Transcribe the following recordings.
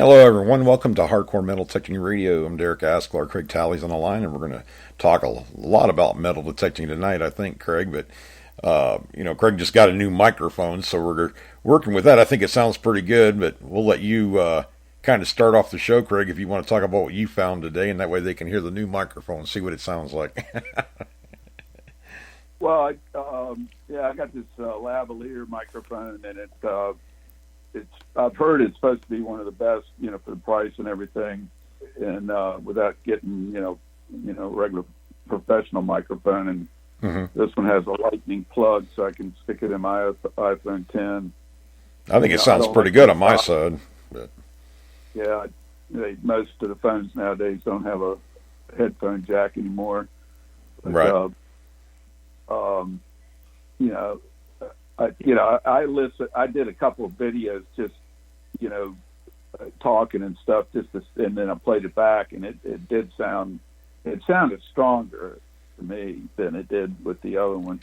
Hello, everyone. Welcome to Hardcore Metal Detecting Radio. I'm Derek Asklar. Craig Talley's on the line, and we're going to talk a lot about metal detecting tonight, I think, Craig. But, Craig just got a new microphone, so we're working with that. I think it sounds pretty good, but we'll let you kind of start off the show, Craig, if you want to talk about what you found today, and that way they can hear the new microphone and see what it sounds like. Well, I got this lavalier microphone, and I've heard it's supposed to be one of the best, for the price and everything, and without getting, regular professional microphone. And This one has a lightning plug, so I can stick it in my iPhone 10. I think it sounds pretty good on my side. But. Yeah, most of the phones nowadays don't have a headphone jack anymore. But, right. I listen. I did a couple of videos, just talking and stuff, and then I played it back, and it did sound. It sounded stronger to me than it did with the other one.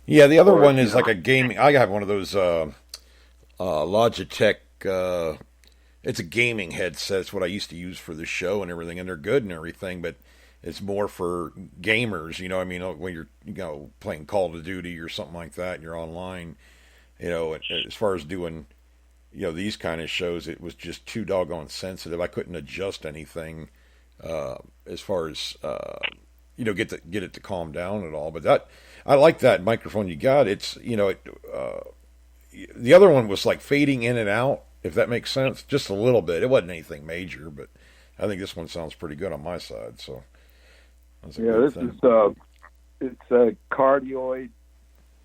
Yeah, the other one is like a gaming. I have one of those Logitech. It's a gaming headset. It's what I used to use for the show and everything, and they're good and everything, but it's more for gamers, when you're, playing Call of Duty or something like that, and you're online, as far as doing, these kind of shows, it was just too doggone sensitive. I couldn't adjust anything, as far as, get it to calm down at all. But I like that microphone you got. It's, the other one was like fading in and out, if that makes sense, just a little bit. It wasn't anything major, but I think this one sounds pretty good on my side, so. This is it's a cardioid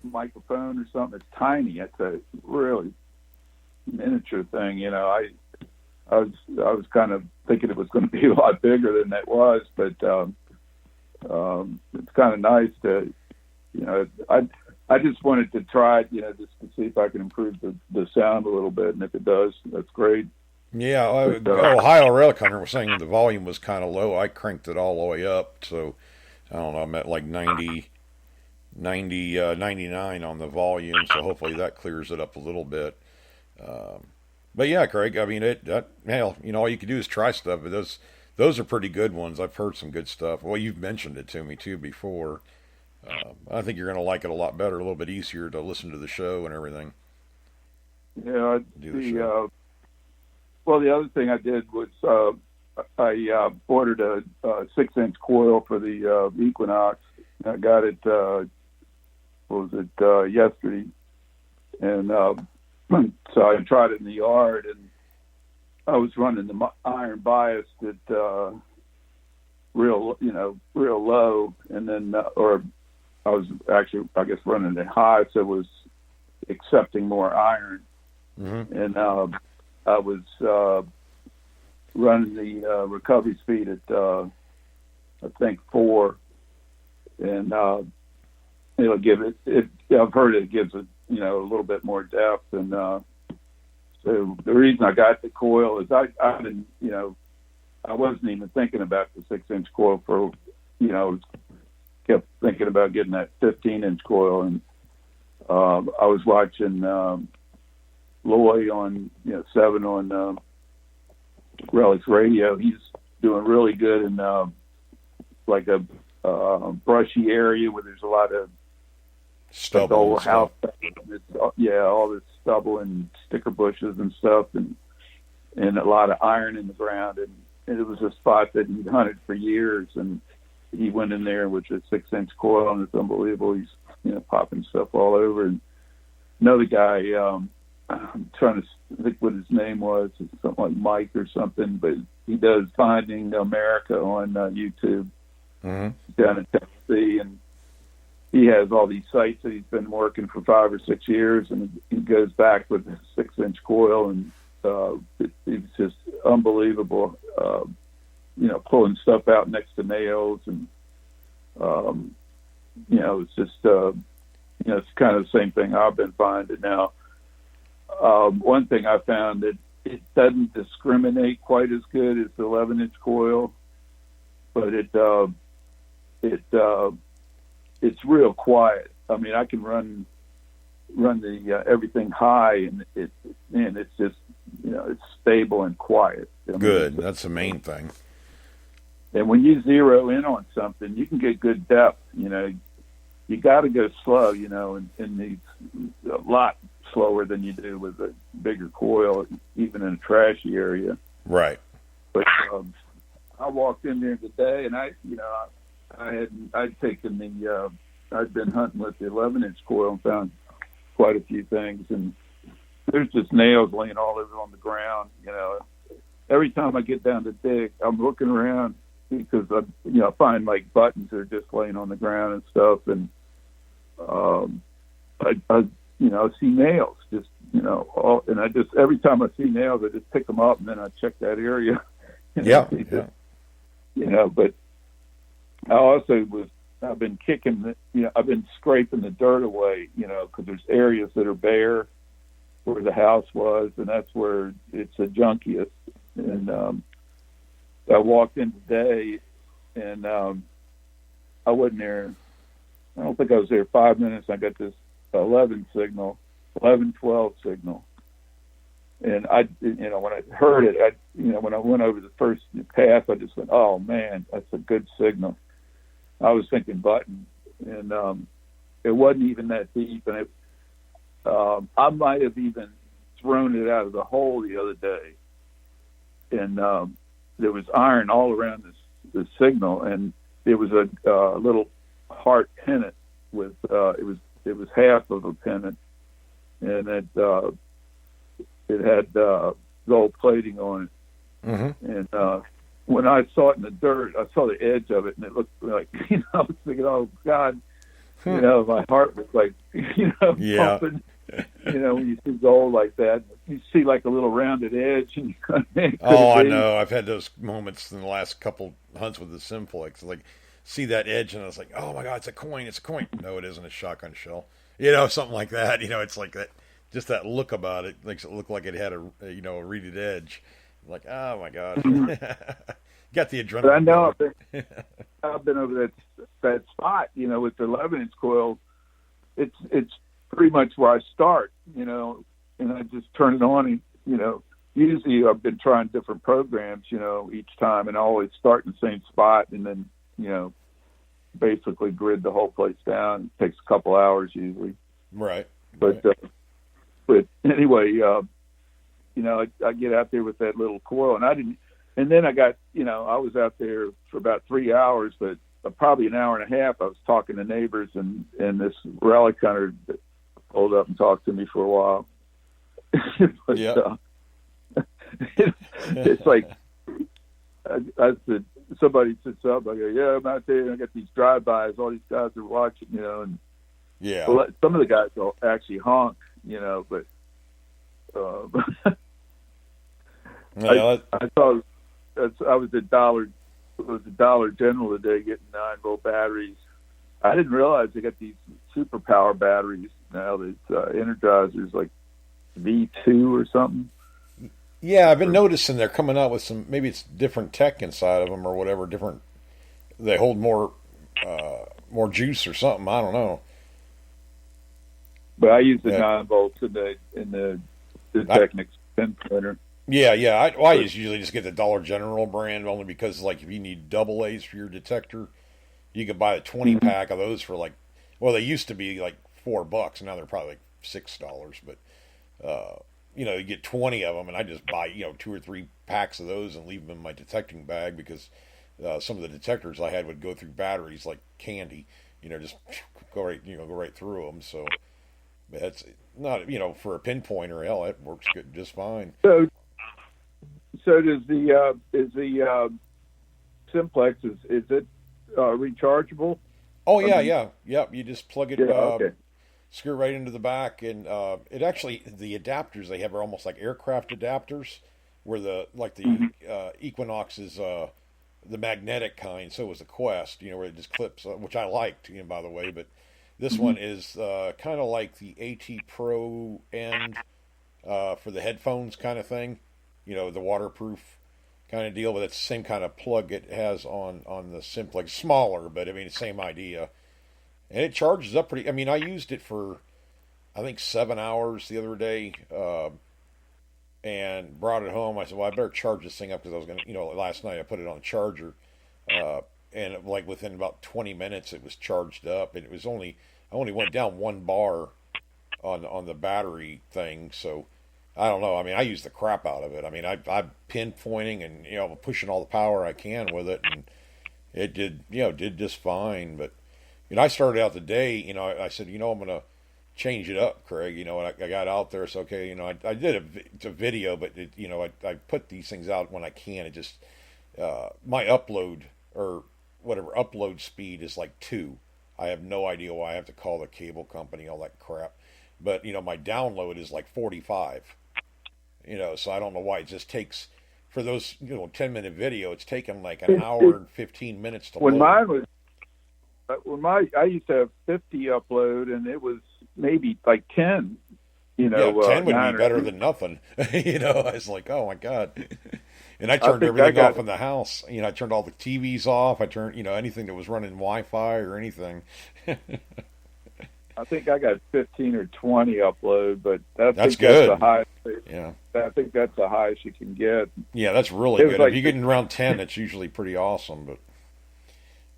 microphone or something. It's tiny. It's a really miniature thing. I was kind of thinking it was going to be a lot bigger than it was, but it's kind of nice to, I just wanted to try it, just to see if I can improve the sound a little bit, and if it does, that's great. Yeah, Ohio Relic Hunter was saying the volume was kind of low. I cranked it all the way up, so I don't know, I'm at like 99 on the volume, so hopefully that clears it up a little bit. But yeah, Craig, I mean, all you can do is try stuff, but those are pretty good ones. I've heard some good stuff. Well, you've mentioned it to me too before. I think you're going to like it a lot better, a little bit easier to listen to the show and everything. Yeah, well, the other thing I did was I ordered a 6-inch coil for the Equinox. I got it, yesterday? And so I tried it in the yard, and I was running the iron bias at real low, and then or I was actually, I guess, running it high, so it was accepting more iron. And I was running the recovery speed at I think 4, and it'll give it. I've heard it gives it a little bit more depth, and so the reason I got the coil is I didn't I wasn't even thinking about the 6-inch coil for kept thinking about getting that 15-inch coil, and I was watching Loy on 7 on Relics Radio. He's doing really good in like a brushy area where there's a lot of stubble, old house, all this stubble and sticker bushes and stuff, and a lot of iron in the ground, and it was a spot that he'd hunted for years, and he went in there with a 6-inch coil, and it's unbelievable. He's popping stuff all over. And another guy, I'm trying to think what his name was. It's something like Mike or something, but he does Finding America on YouTube down in Tennessee, and he has all these sites that he's been working for 5 or 6 years, and he goes back with a 6-inch coil, and it's just unbelievable. Pulling stuff out next to nails, and it's just it's kind of the same thing I've been finding now. One thing I found that it doesn't discriminate quite as good as the 11-inch coil, but it's real quiet. I mean, I can run run the everything high, and it's just it's stable and quiet. Good. That's the main thing. And when you zero in on something, you can get good depth. You got to go slow. In these a lot slower than you do with a bigger coil, even in a trashy area. Right. But I walked in there today, and I'd taken I'd been hunting with the 11-inch coil and found quite a few things, and there's just nails laying all over on the ground. Every time I get down to dig, I'm looking around because I find like buttons that are just laying on the ground and stuff, and I see nails just and I just every time I see nails, I just pick them up and then I check that area. Yeah. But I also I've been I've been scraping the dirt away, because there's areas that are bare where the house was, and that's where it's the junkiest. And I walked in today, and I wasn't there. I don't think I was there 5 minutes. I got this 11 12 signal. And when I heard it, when I went over the first pass, I just went, oh man, that's a good signal. I was thinking button, and it wasn't even that deep, and I might have even thrown it out of the hole the other day, and there was iron all around this signal, and it was a little heart pennant with it was half of a pennant, and it had gold plating on it, and when I saw it in the dirt, I saw the edge of it, and it looked like, I was thinking, oh, God, my heart was like, pumping. When you see gold like that, you see like a little rounded edge. And I know. I've had those moments in the last couple hunts with the Simplex. Like, see that edge, and I was like, oh, my God, it's a coin. It's a coin. No, it isn't a shotgun shell. Something like that. It's like that, just that look about it makes it look like it had a reeded edge. Like, oh my God. Got the adrenaline. But I know I've been over that spot, with the 11-inch coil. It's pretty much where I start, and I just turn it on, and, usually I've been trying different programs, each time, and I always start in the same spot and then, basically grid the whole place down. It takes a couple hours usually. Right. But anyway, I get out there with that little coil, and then I got, I was out there for about 3 hours, but probably an hour and a half, I was talking to neighbors, and this relic hunter pulled up and talked to me for a while. But, it's like, I said, somebody sits up, I go, yeah, I'm out there, and I got these drive-bys, all these guys are watching, and well, some of the guys will actually honk, but I thought I was at Dollar General today getting 9-volt batteries. I didn't realize they got these super power batteries now. These Energizers, like V2 or something. Yeah, I've been noticing they're coming out with some. Maybe it's different tech inside of them or whatever. Different. They hold more juice or something. I don't know. But I use the 9 volts in the Technics pinpointer. Yeah. I usually just get the Dollar General brand only because, like, if you need double A's for your detector, you can buy a 20 pack of those for they used to be like $4. Now they're probably like $6. But you get 20 of them, and I just buy 2 or 3 packs of those and leave them in my detecting bag because some of the detectors I had would go through batteries like candy. Just go right through them. So that's not for a pinpointer. Hell, it works good, just fine. So does the Simplex is it rechargeable? Oh yeah. You just plug it. Okay. Screw right into the back, and it actually, the adapters they have are almost like aircraft adapters, where the Equinox is the magnetic kind, so is the Quest, where it just clips, which I liked, by the way, but this one is kind of like the AT Pro end for the headphones kind of thing, the waterproof kind of deal, but it's the same kind of plug it has on the Simplex, smaller, but I mean, same idea. And it charges up pretty. I mean, I used it for I think 7 hours the other day, and brought it home. I said, well, I better charge this thing up because I was going to, last night I put it on the charger, and like within about 20 minutes it was charged up, and I only went down 1 bar on the battery thing, so I don't know. I mean, I use the crap out of it. I mean, I'm pinpointing and pushing all the power I can with it, and it did just fine. But I started out the day. I said, I'm gonna change it up, Craig. And I got out there. It's okay. I did a video, but I put these things out when I can. It just my upload or whatever upload speed is like 2. I have no idea why I have to call the cable company, all that crap. But my download is like 45. So I don't know why it just takes for those 10-minute video. It's taken like an hour and 15 minutes to when load. Mine was I used to have 50 upload, and it was maybe like 10. 10 would be better than nothing. I was like, oh my god. And I turned everything off in the house. I turned all the TVs off. I turned anything that was running Wi-Fi or anything. I think I got 15 or 20 upload, but that's good. That's the highest. Yeah, I think that's the highest you can get. Yeah, that's really good. Like, if you're getting around 10, it's usually pretty awesome.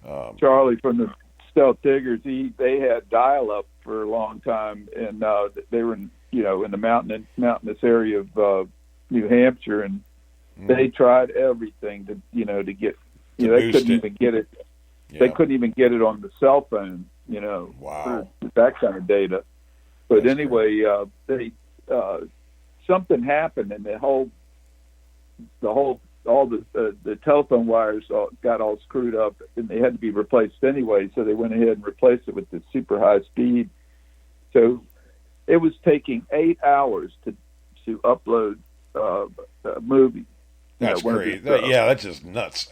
But Charlie from the Stealth Diggers, they had dial-up for a long time, and they were in the mountainous area of New Hampshire, and they tried everything to get they couldn't even get it. Yeah. They couldn't even get it on the cell phone. Wow. For that kind of data. But that's anyway, they something happened, and all the telephone wires got all screwed up, and they had to be replaced anyway. So they went ahead and replaced it with the super high speed. So it was taking 8 hours to upload a movie. That's crazy. That's just nuts.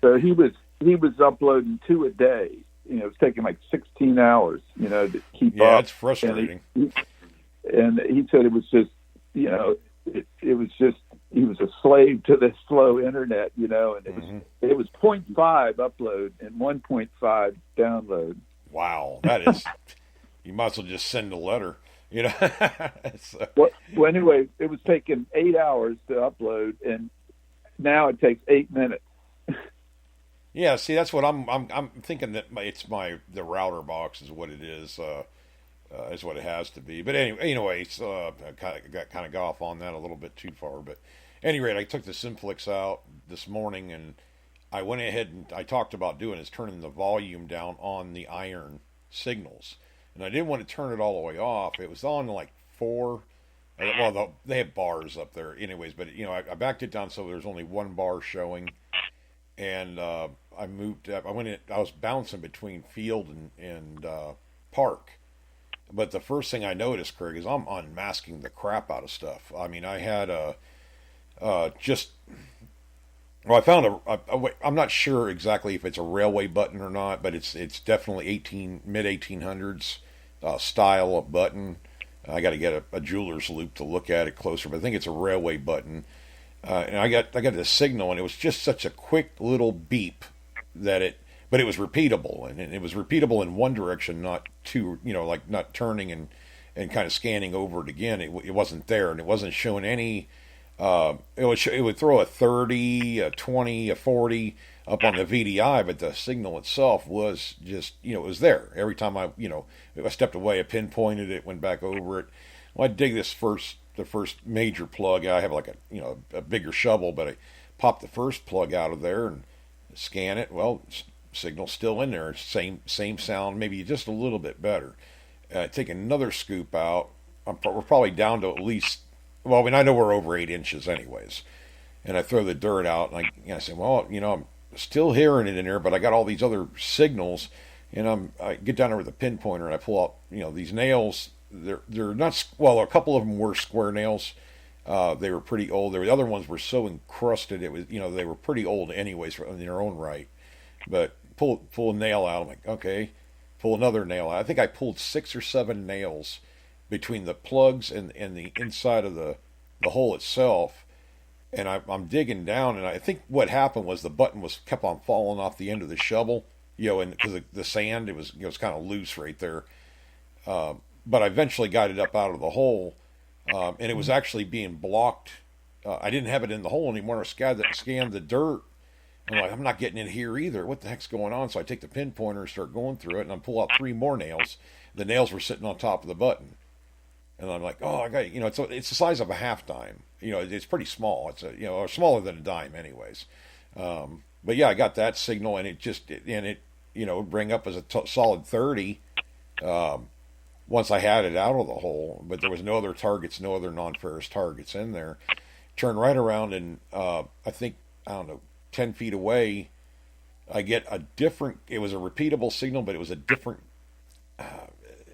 So he was uploading 2 a day. It was taking like 16 hours, to keep up. Yeah, it's frustrating. And he said it was just, it was just, he was a slave to this slow internet, and it was 0.5 upload and 1.5 download. Wow, that is, you might as well just send a letter, So. Well, anyway, it was taking 8 hours to upload, and now it takes 8 minutes. Yeah, see, that's what I'm thinking that it's the router box is what it is what it has to be. But anyway, I kind of got off on that a little bit too far. But at any rate, I took the Simflix out this morning, and I went ahead and I talked about doing is turning the volume down on the iron signals, and I didn't want to turn it all the way off. It was on like 4. Well, they have bars up there, anyways. But I backed it down so there's only 1 bar showing. And I moved up. I was bouncing between field and park. But the first thing I noticed, Craig, is I'm unmasking the crap out of stuff. I mean, I had I found I'm not sure exactly if it's a railway button or not, but it's definitely mid 1800s style of button. I got to get a jeweler's loop to look at it closer, but I think it's a railway button. And I got the signal, and it was just such a quick little beep but it was repeatable, and it was repeatable in one direction, not two, like not turning and kind of scanning over it again. It wasn't there, and it wasn't showing any. It would throw a 30, a 20, a 40 up on the VDI, but the signal itself was just, it was there every time I stepped away. I pinpointed it, went back over it. Well, I dig the first major plug. I have like a bigger shovel, but I pop the first plug out of there and scan it. Well, signal's still in there. Same sound, maybe just a little bit better. Take another scoop out. We're probably down to at least. Well, I mean, I know we're over 8 inches, anyways. And I throw the dirt out, and I say, well, I'm still hearing it in there, but I got all these other signals, and I get down there with a pinpointer, and I pull out, these nails. They're not, well, a couple of them were square nails. They were pretty old. The other ones were so encrusted, it was, they were pretty old anyways in their own right. But pull a nail out. I'm like, okay. Pull another nail out. I think I pulled 6 or 7 nails between the plugs and the inside of the hole itself. And I'm digging down, and I think what happened was the button kept on falling off the end of the shovel, and because the sand, it was kind of loose right there. but I eventually got it up out of the hole, and it was actually being blocked. I didn't have it in the hole anymore. I scanned the dirt. I'm like, I'm not getting in here either. What the heck's going on? So I take the pinpointer and start going through it, and I pull out 3 more nails. The nails were sitting on top of the button, and I'm like, oh, I got it's the size of a half dime. It's pretty small. It's or smaller than a dime, anyways. But yeah, I got that signal, and it rang up as a solid 30. Once I had it out of the hole, but there was no other targets, no other non-ferrous targets in there. Turn right around, and I don't know, 10 feet away, I get a different. It was a repeatable signal, but it was a different.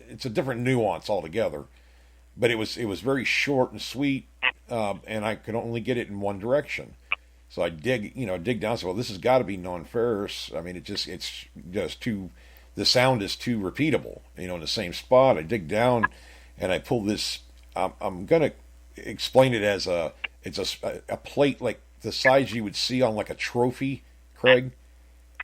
It's a different nuance altogether. But it was very short and sweet, and I could only get it in one direction. So I dig down. So well, this has got to be non-ferrous. I mean, it's just too. The sound is too repeatable. In the same spot. I dig down, and I pull this. I'm gonna explain it as it's a plate like the size you would see on like a trophy, Craig.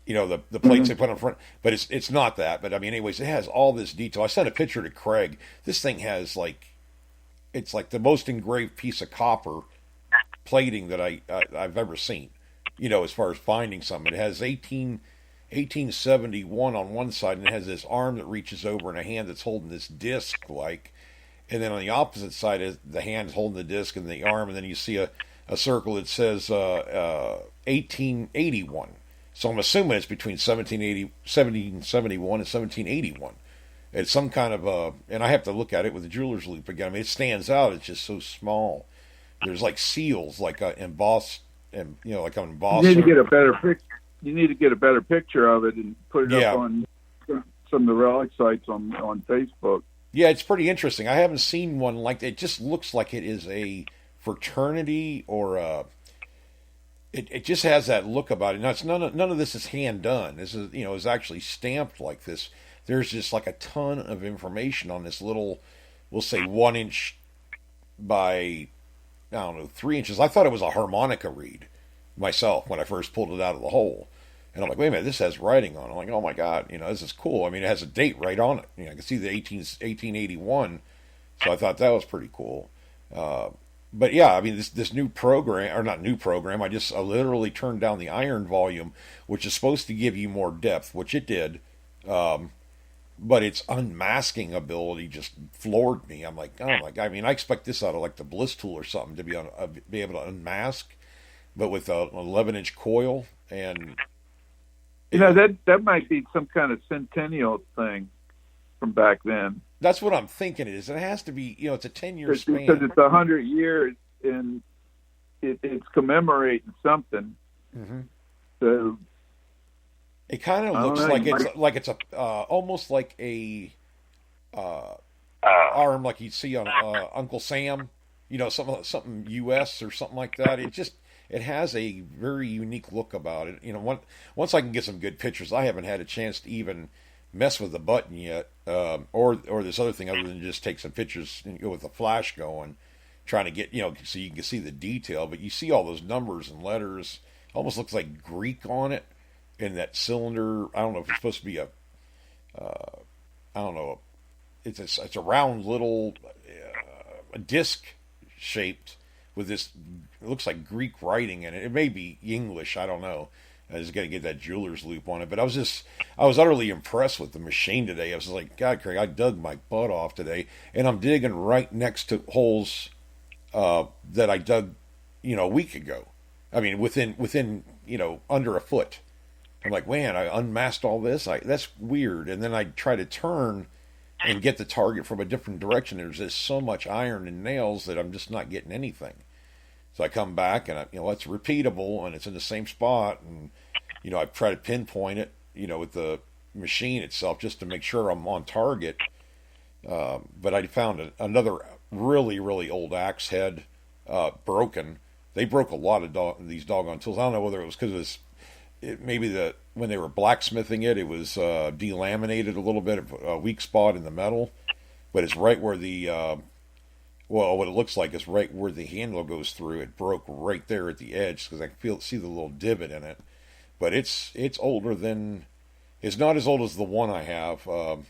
The plates they put in front, but it's not that. But I mean, anyways, it has all this detail. I sent a picture to Craig. This thing has it's like the most engraved piece of copper plating that I've ever seen. As far as finding something, it has 1871 on one side, and it has this arm that reaches over and a hand that's holding this disc, and then on the opposite side is the hand holding the disc and the arm, and then you see a circle that says 1881. So I'm assuming it's between 1771 and 1781. It's some kind of and I have to look at it with the jeweler's loop again. I mean, it stands out. It's just so small. There's like seals, like embossed, and like an embosser. You need to get a better picture. You need to get a better picture of it and put it up on some of the relic sites on Facebook. Yeah, it's pretty interesting. I haven't seen one like that. It just looks like it is a fraternity or it just has that look about it. Now, none of this is hand done. This is actually stamped like this. There's just like a ton of information on this little, we'll say 1 inch by, I don't know, 3 inches. I thought it was a harmonica reed myself when I first pulled it out of the hole. And I'm like, wait a minute, this has writing on it. I'm like, oh my God, this is cool. I mean, it has a date right on it. I can see the 1881. So I thought that was pretty cool. But yeah, I mean, this new program, or not new program, I literally turned down the iron volume, which is supposed to give you more depth, which it did. But its unmasking ability just floored me. I'm like, oh my God. I mean, I expect this out of like the Bliss tool or something to be able to unmask, but with an 11-inch coil. And that might be some kind of centennial thing from back then. That's what I'm thinking. It has to be. It's a 10-year span because it's 100 years and it's commemorating something. Mm-hmm. So it kind of looks it's a almost like a arm like you'd see on Uncle Sam. Something U.S. or something like that. It has a very unique look about it. Once I can get some good pictures, I haven't had a chance to even mess with the button yet, or this other thing other than just take some pictures and go with the flash going, trying to get so you can see the detail. But you see all those numbers and letters, almost looks like Greek on it in that cylinder. I don't know if it's supposed to be I don't know. It's a round little disc shaped with this. It looks like Greek writing in it. It may be English. I don't know. I just got to get that jeweler's loop on it. But I was utterly impressed with the machine today. I was like, God, Craig, I dug my butt off today, and I'm digging right next to holes that I dug, a week ago. I mean, within under a foot. I'm like, man, I unmasked all this. That's weird. And then I try to turn and get the target from a different direction. There's just so much iron and nails that I'm just not getting anything. So I come back and it's repeatable and it's in the same spot, and I try to pinpoint it, with the machine itself just to make sure I'm on target. But I found another really, really old axe head broken. They broke a lot of these doggone tools. I don't know whether it was because maybe when they were blacksmithing it was delaminated a little bit, a weak spot in the metal, but it's right where the what it looks like is right where the handle goes through. It broke right there at the edge because I can see the little divot in it. But it's older than, it's not as old as the one I have. So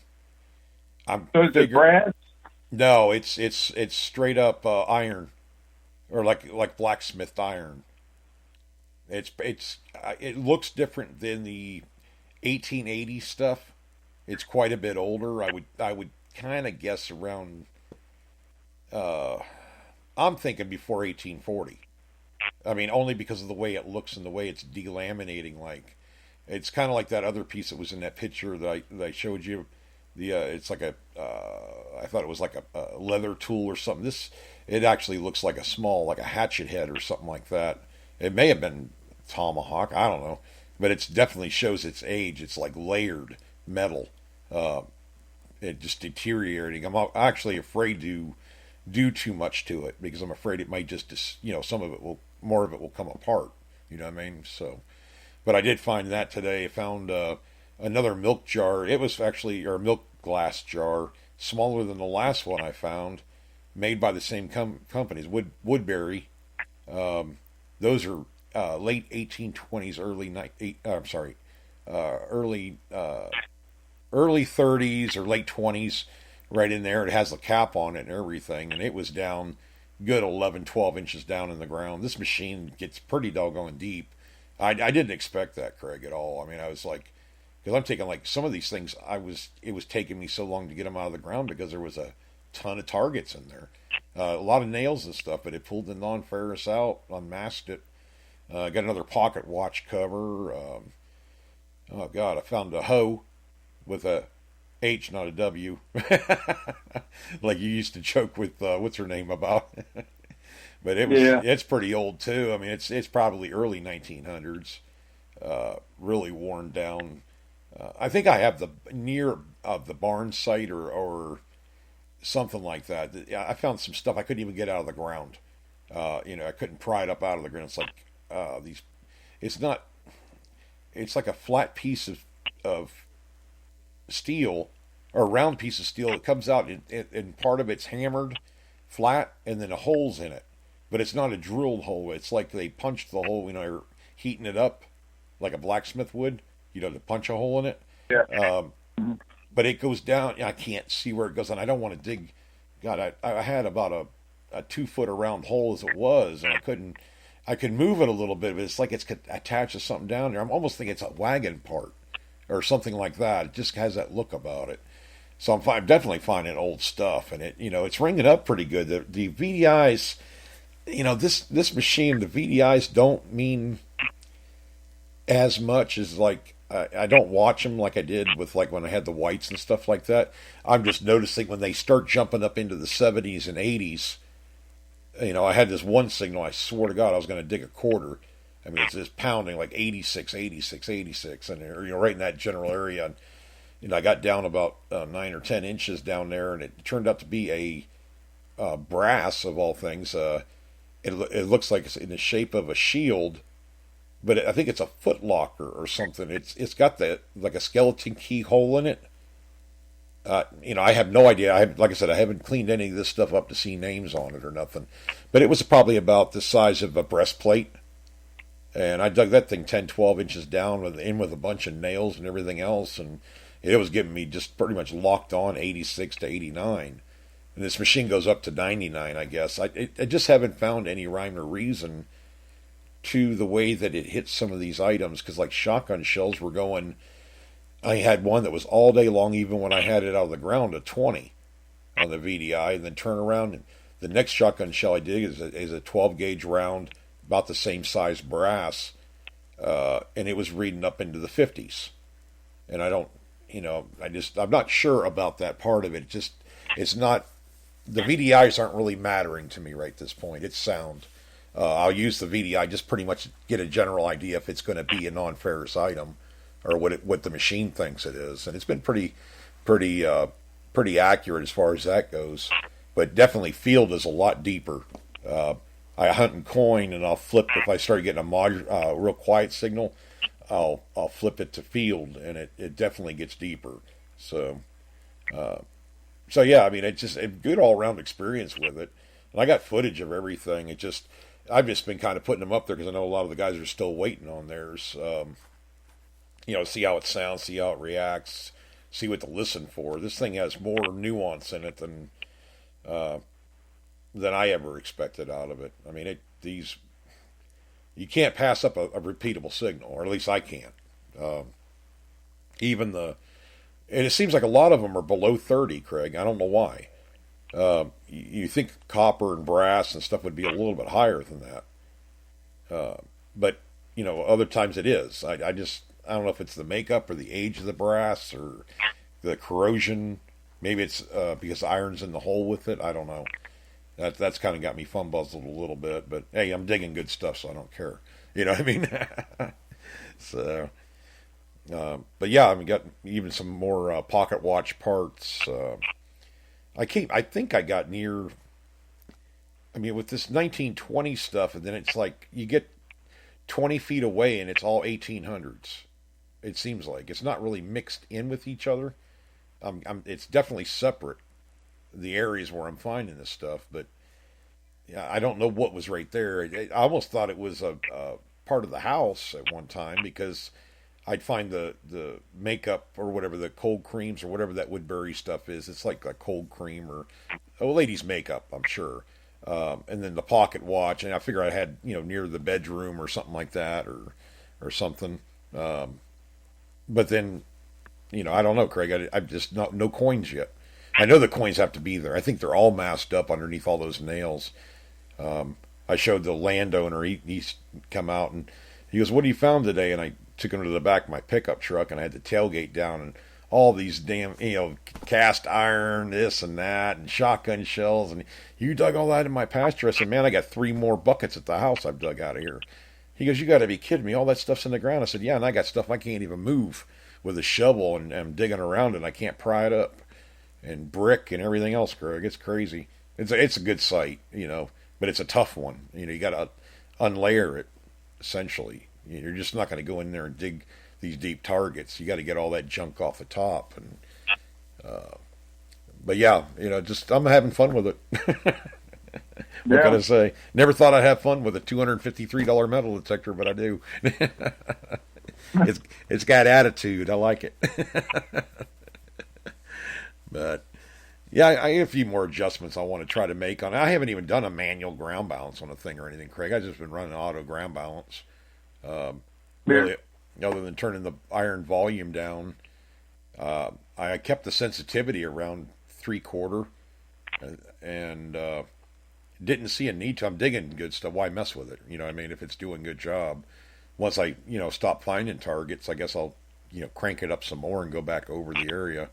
is it brass? No, it's straight up iron or like blacksmith iron. It looks different than the 1880 stuff. It's quite a bit older. I would kind of guess around. Uh, I'm thinking before 1840. I mean, only because of the way it looks and the way it's delaminating. Like it's kind of like that other piece that was in that picture that I showed you. It's like a I thought it was like a leather tool or something. This it actually looks like a small like a hatchet head or something like that. It may have been tomahawk. I don't know, but it definitely shows its age. It's like layered metal. Uh, it just deteriorating. I'm actually afraid to do too much to it because I'm afraid it might just some of it will more of it will come apart. You know what I mean? So, but I did find that today. I found another milk jar. It was actually or milk glass jar smaller than the last one I found, made by the same companies. Woodbury. Um, those are late 1820s, I'm sorry, early early 30s or late 20s, right in there. It has the cap on it and everything, and it was down good 11, 12 inches down in the ground. This machine gets pretty doggone deep. I didn't expect that, Craig, at all. I mean, I was like, because I'm taking like some of these things, it was taking me so long to get them out of the ground because there was a ton of targets in there, a lot of nails and stuff. But it pulled the non-ferrous out, unmasked it. Got another pocket watch cover. Oh God, I found a hoe with a H, not a W, like you used to joke with what's her name about. But Yeah. it's pretty old too. I mean, it's probably early 1900s. Really worn down. I think I have the near of the barn site or something like that. I found some stuff I couldn't even get out of the ground. I couldn't pry it up out of the ground. It's like these. It's not. It's like a flat piece of steel or a round piece of steel that comes out and part of it's hammered flat and then a holes in it. But it's not a drilled hole. It's like they punched the hole, they're heating it up like a blacksmith would, to punch a hole in it. Yeah. Um, Mm-hmm. but it goes down. I can't see where it goes, and I don't want to dig. God, I had about a 2 foot around hole as it was, and I couldn't. I could move it a little bit, but it's like it's attached to something down there. I'm almost thinking it's a wagon part or something like that. It just has that look about it. So I'm definitely finding old stuff, and it's ringing up pretty good. The VDIs, this machine, the VDIs don't mean as much as like I don't watch them like I did with like when I had the whites and stuff like that. I'm just noticing when they start jumping up into the 70s and 80s. I had this one signal. I swear to God, I was going to dig a quarter. I mean, it's just pounding like 86, 86, 86, and right in that general area. And I got down about 9 or 10 inches down there, and it turned out to be a brass of all things. It looks like it's in the shape of a shield, but I think it's a foot locker or something. It's got the like a skeleton keyhole in it. I have no idea. Like I said, I haven't cleaned any of this stuff up to see names on it or nothing. But it was probably about the size of a breastplate, and I dug that thing 10, 12 inches down with a bunch of nails and everything else, and it was giving me just pretty much locked on 86 to 89. And this machine goes up to 99, I guess. I just haven't found any rhyme or reason to the way that it hits some of these items, because like shotgun shells were going. I had one that was all day long, even when I had it out of the ground, a 20 on the VDI, and then turn around. And the next shotgun shell I dig is a 12 gauge round, about the same size brass, and it was reading up into the 50s. And I don't, I'm not sure about that part of it. It's not, the VDIs aren't really mattering to me right at this point. It's sound. I'll use the VDI just pretty much get a general idea if it's going to be a non-ferrous item or what the machine thinks it is, and it's been pretty pretty accurate as far as that goes. But definitely field is a lot deeper. Uh, I hunt and coin, and I'll flip if I start getting a real quiet signal. I'll flip it to field, and it definitely gets deeper. So uh, so yeah, I mean it's just a good all around experience with it. And I got footage of everything. I've just been kind of putting them up there because I know a lot of the guys are still waiting on theirs. See how it sounds, see how it reacts, see what to listen for. This thing has more nuance in it than uh, than I ever expected out of it. I mean, these you can't pass up a repeatable signal, or at least I can't. Even and it seems like a lot of them are below 30, Craig. I don't know why. You think copper and brass and stuff would be a little bit higher than that, but other times it is. I don't know if it's the makeup or the age of the brass or the corrosion. Maybe it's because iron's in the hole with it. I don't know. That's kind of got me fumbuzzled a little bit. But hey, I'm digging good stuff, so I don't care. You know what I mean? So, but yeah, I've got even some more pocket watch parts. I think I got near. I mean, with this 1920 stuff, and then it's like you get 20 feet away, and it's all 1800s. It seems like it's not really mixed in with each other. It's definitely separate, the areas where I'm finding this stuff, but yeah, I don't know what was right there. I almost thought it was a part of the house at one time because I'd find the makeup or whatever, the cold creams or whatever that Woodbury stuff is. It's like a cold cream or a lady's makeup, I'm sure. And then the pocket watch, and I figure I had near the bedroom or something like that, or something. But then I don't know, Craig. I'm just no coins yet. I know the coins have to be there. I think they're all masked up underneath all those nails. I showed the landowner. He's come out and he goes, "What have you found today?" And I took him to the back of my pickup truck, and I had the tailgate down, and all these damn cast iron, this and that, and shotgun shells. And you dug all that in my pasture. I said, "Man, I got 3 more buckets at the house I've dug out of here." He goes, "You got to be kidding me! All that stuff's in the ground." I said, "Yeah, and I got stuff I can't even move with a shovel, and I'm digging around it. And I can't pry it up, and brick and everything else, Greg. It's crazy. It's a good site, but it's a tough one. You got to unlayer it essentially. You're just not going to go in there and dig these deep targets. You got to get all that junk off the top. And but yeah, just I'm having fun with it. What can I say? Never thought I'd have fun with a $253 metal detector, but I do. It's got attitude. I like it. But yeah, I have a few more adjustments I want to try to make on it. I haven't even done a manual ground balance on a thing or anything, Craig. I've just been running auto ground balance. Really, other than turning the iron volume down. I kept the sensitivity around 3/4 and didn't see a need to. I'm digging good stuff. Why mess with it? You know what I mean? If it's doing a good job. Once I, stop finding targets, I guess I'll, crank it up some more and go back over the area.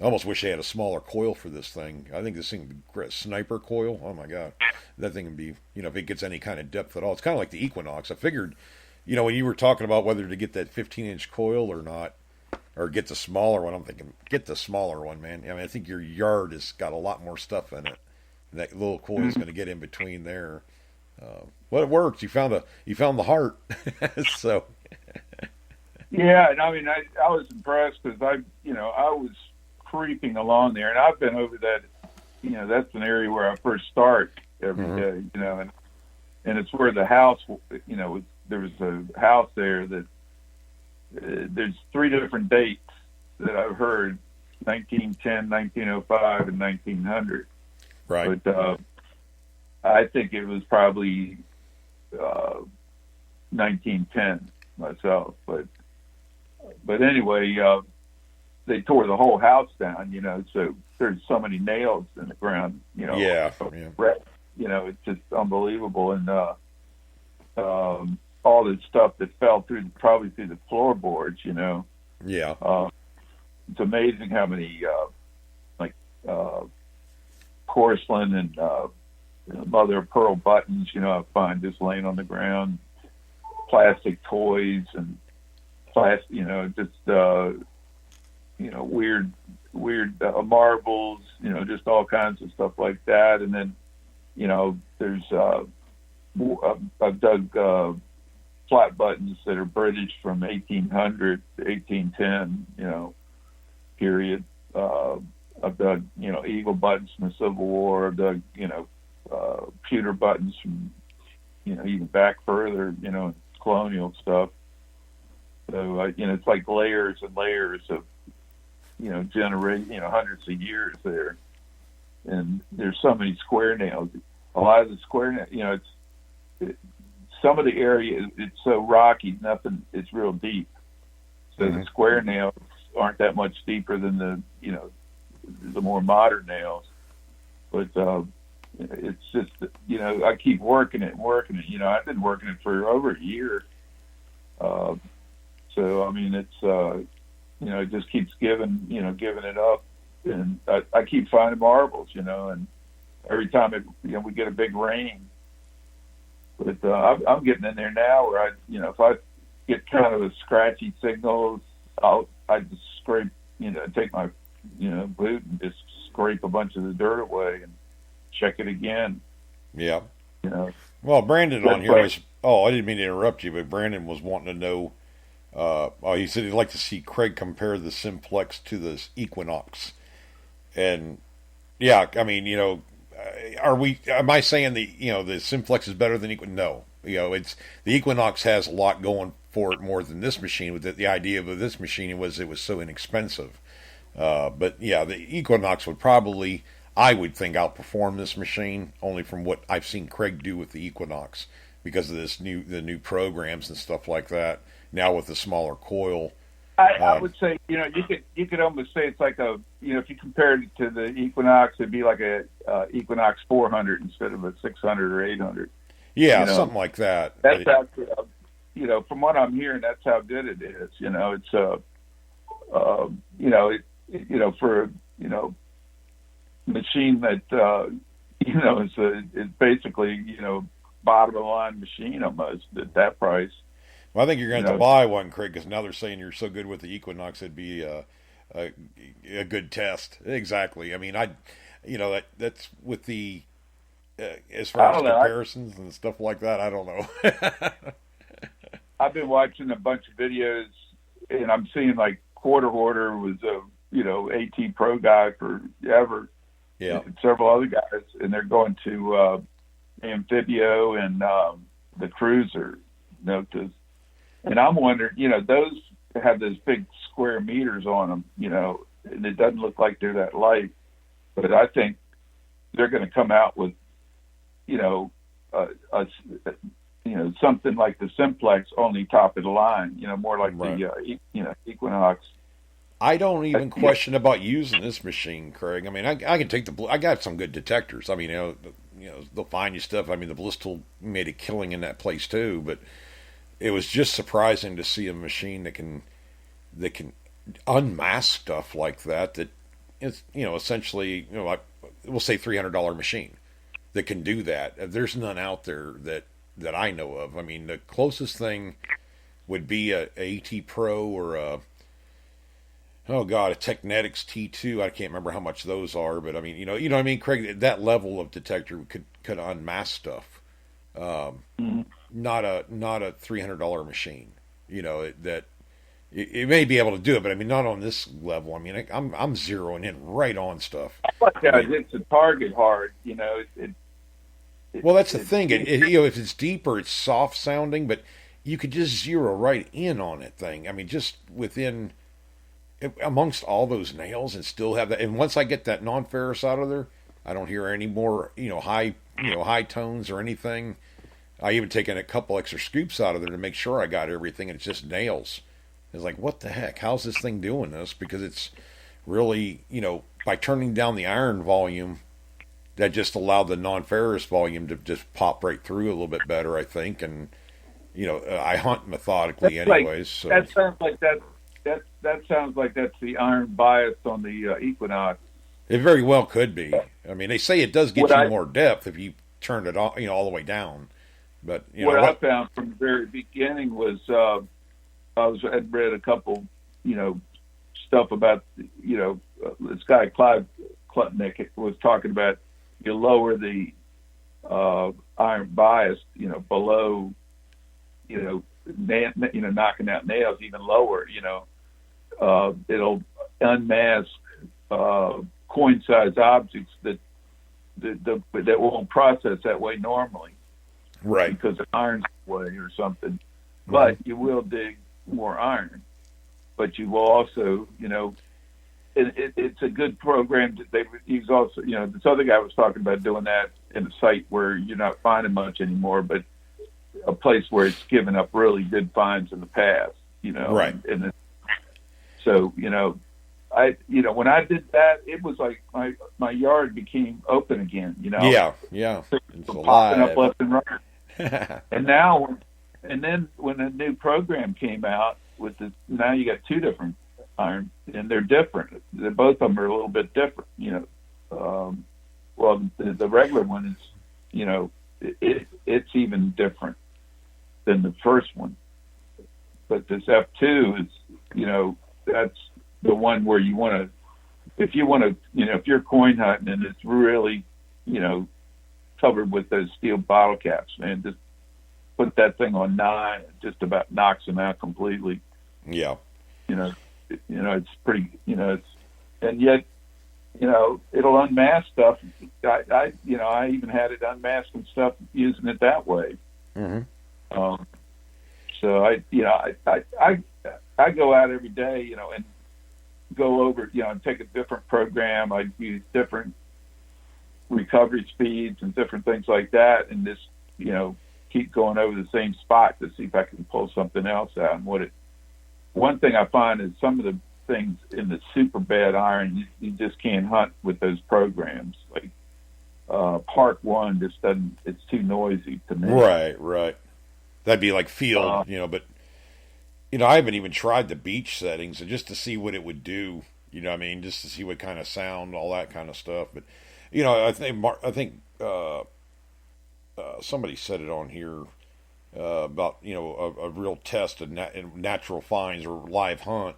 I almost wish they had a smaller coil for this thing. I think this thing would be great. Sniper coil. Oh my God. That thing would be, if it gets any kind of depth at all. It's kind of like the Equinox. I figured, when you were talking about whether to get that 15-inch coil or not, or get the smaller one, I'm thinking, get the smaller one, man. I mean, I think your yard has got a lot more stuff in it. That little coil is going to get in between there. Well, it worked. You found the heart. So. Yeah, and I mean, I was impressed because I was creeping along there, and I've been over that. That's an area where I first start every day. And it's where the house. There was a house there that there's 3 different dates that I've heard: 1910, 1905, and 1900. Right. But I think it was probably 1910 myself. But anyway, they tore the whole house down. So there's so many nails in the ground. Yeah. It's just unbelievable, and all the stuff that fell probably through the floorboards. Yeah. It's amazing how many porcelain and mother of pearl buttons, I find just laying on the ground, plastic toys and weird marbles, just all kinds of stuff like that. And then, there's I've dug flat buttons that are British from 1800 to 1810, period. I've dug, eagle buttons from the Civil War. I've dug, pewter buttons from, even back further, colonial stuff. So, it's like layers and layers of, hundreds of years there. and there's so many square nails. A lot of the square nails, some of the area it's so rocky, it's real deep. So the square nails aren't that much deeper than the more modern nails. But it's just, I keep working it. I've been working it for over a year. So I mean, it's it just keeps giving it up, and I keep finding marbles, and every time we get a big rain. But I'm getting in there now where if I get kind of a scratchy signals, I just scrape, take my boot and just scrape a bunch of the dirt away and check it again. Yeah. Well, Brandon on here was. Oh, I didn't mean to interrupt you, but Brandon was wanting to know. He said he'd like to see Craig compare the Simplex to the Equinox, and yeah, I mean, am I saying the Simplex is better than Equinox? No, it's the Equinox has a lot going for it more than this machine. With the idea of this machine was it was so inexpensive, but yeah, the Equinox would probably, I would think, outperform this machine only from what I've seen Craig do with the Equinox because of the new programs and stuff like that. Now with the smaller coil, I would say you could almost say it's like if you compared it to the Equinox, it'd be like a Equinox 400 instead of a 600 or 800. Yeah, something like that. That's how, from what I'm hearing, that's how good it is. It's for a machine that is basically bottom of the line machine almost at that price. Well, I think you're going to have to buy one, Craig, because now they're saying you're so good with the Equinox, it'd be a good test. Exactly. I mean, that's with the as far as comparisons and stuff like that. I don't know. I've been watching a bunch of videos, and I'm seeing like Quarter Hoarder was a AT Pro guy forever. Yeah. And several other guys, and they're going to Amphibio and the Cruiser. And I'm wondering, those have those big square meters on them, and it doesn't look like they're that light. But I think they're going to come out with, something like the Simplex, only top of the line, more like the Equinox. I don't even question about using this machine, Craig. I mean, I can take I got some good detectors. I mean, they'll find you stuff. I mean, the Blisstal made a killing in that place too, but it was just surprising to see a machine that can unmask stuff like that. That it's essentially we'll say $300 machine that can do that. There's none out there that I know of. I mean, the closest thing would be a AT Pro or a Technetics T2. I can't remember how much those are, but I mean, what I mean, Craig. That level of detector could unmask stuff. Not a $300 machine. That it may be able to do it, but I mean, not on this level. I mean, I'm zeroing in right on stuff. It's a target hard. Well, that's the thing. If it's deeper, it's soft sounding, but you could just zero right in on it thing. I mean, just within amongst all those nails and still have that. And once I get that non-ferrous out of there, I don't hear any more, high tones or anything. I even taken a couple extra scoops out of there to make sure I got everything, and it's just nails. It's like, what the heck? How's this thing doing this? Because it's really, by turning down the iron volume, that just allowed the non-ferrous volume to just pop right through a little bit better, I think. And, I hunt methodically anyways. So. That sounds like that sounds like that's the iron bias on the Equinox. It very well could be. I mean, they say it does get you more depth if you turn it all, all the way down. But I found from the very beginning was I'd read a couple stuff about this guy Clive Klutnick was talking about you lower the iron bias below knocking out nails even lower it'll unmask coin sized objects that won't process that way normally. Right. Because of iron's way or something. But you will dig more iron. But you will also, it's a good program. He's also, this other guy was talking about doing that in a site where you're not finding much anymore, but a place where it's given up really good finds in the past, Right. So, when I did that, it was like my yard became open again, Yeah. It's popping up alive. left and right. And then when the new program came out now you got two different iron, and they're different. Both of them are a little bit different, well, the regular one is, it's even different than the first one. But this F2 is, that's the one where you want to, if you're coin hunting and it's really, covered with those steel bottle caps, man, just put that thing on 9, it just about knocks them out completely. Yeah. It's pretty, and yet, it'll unmask stuff. I even had it unmasking stuff using it that way. Mm-hmm. So I go out every day, and go over, and take a different program. I use different recovery speeds and different things like that, and just, keep going over the same spot to see if I can pull something else out. And one thing I find is some of the things in the super bad iron, you just can't hunt with those programs. Like Park 1 just doesn't, it's too noisy to me. Right. That'd be like field, but, I haven't even tried the beach settings just to see what it would do, just to see what kind of sound, all that kind of stuff. But, I think somebody said it on here about, a real test of natural finds or live hunt.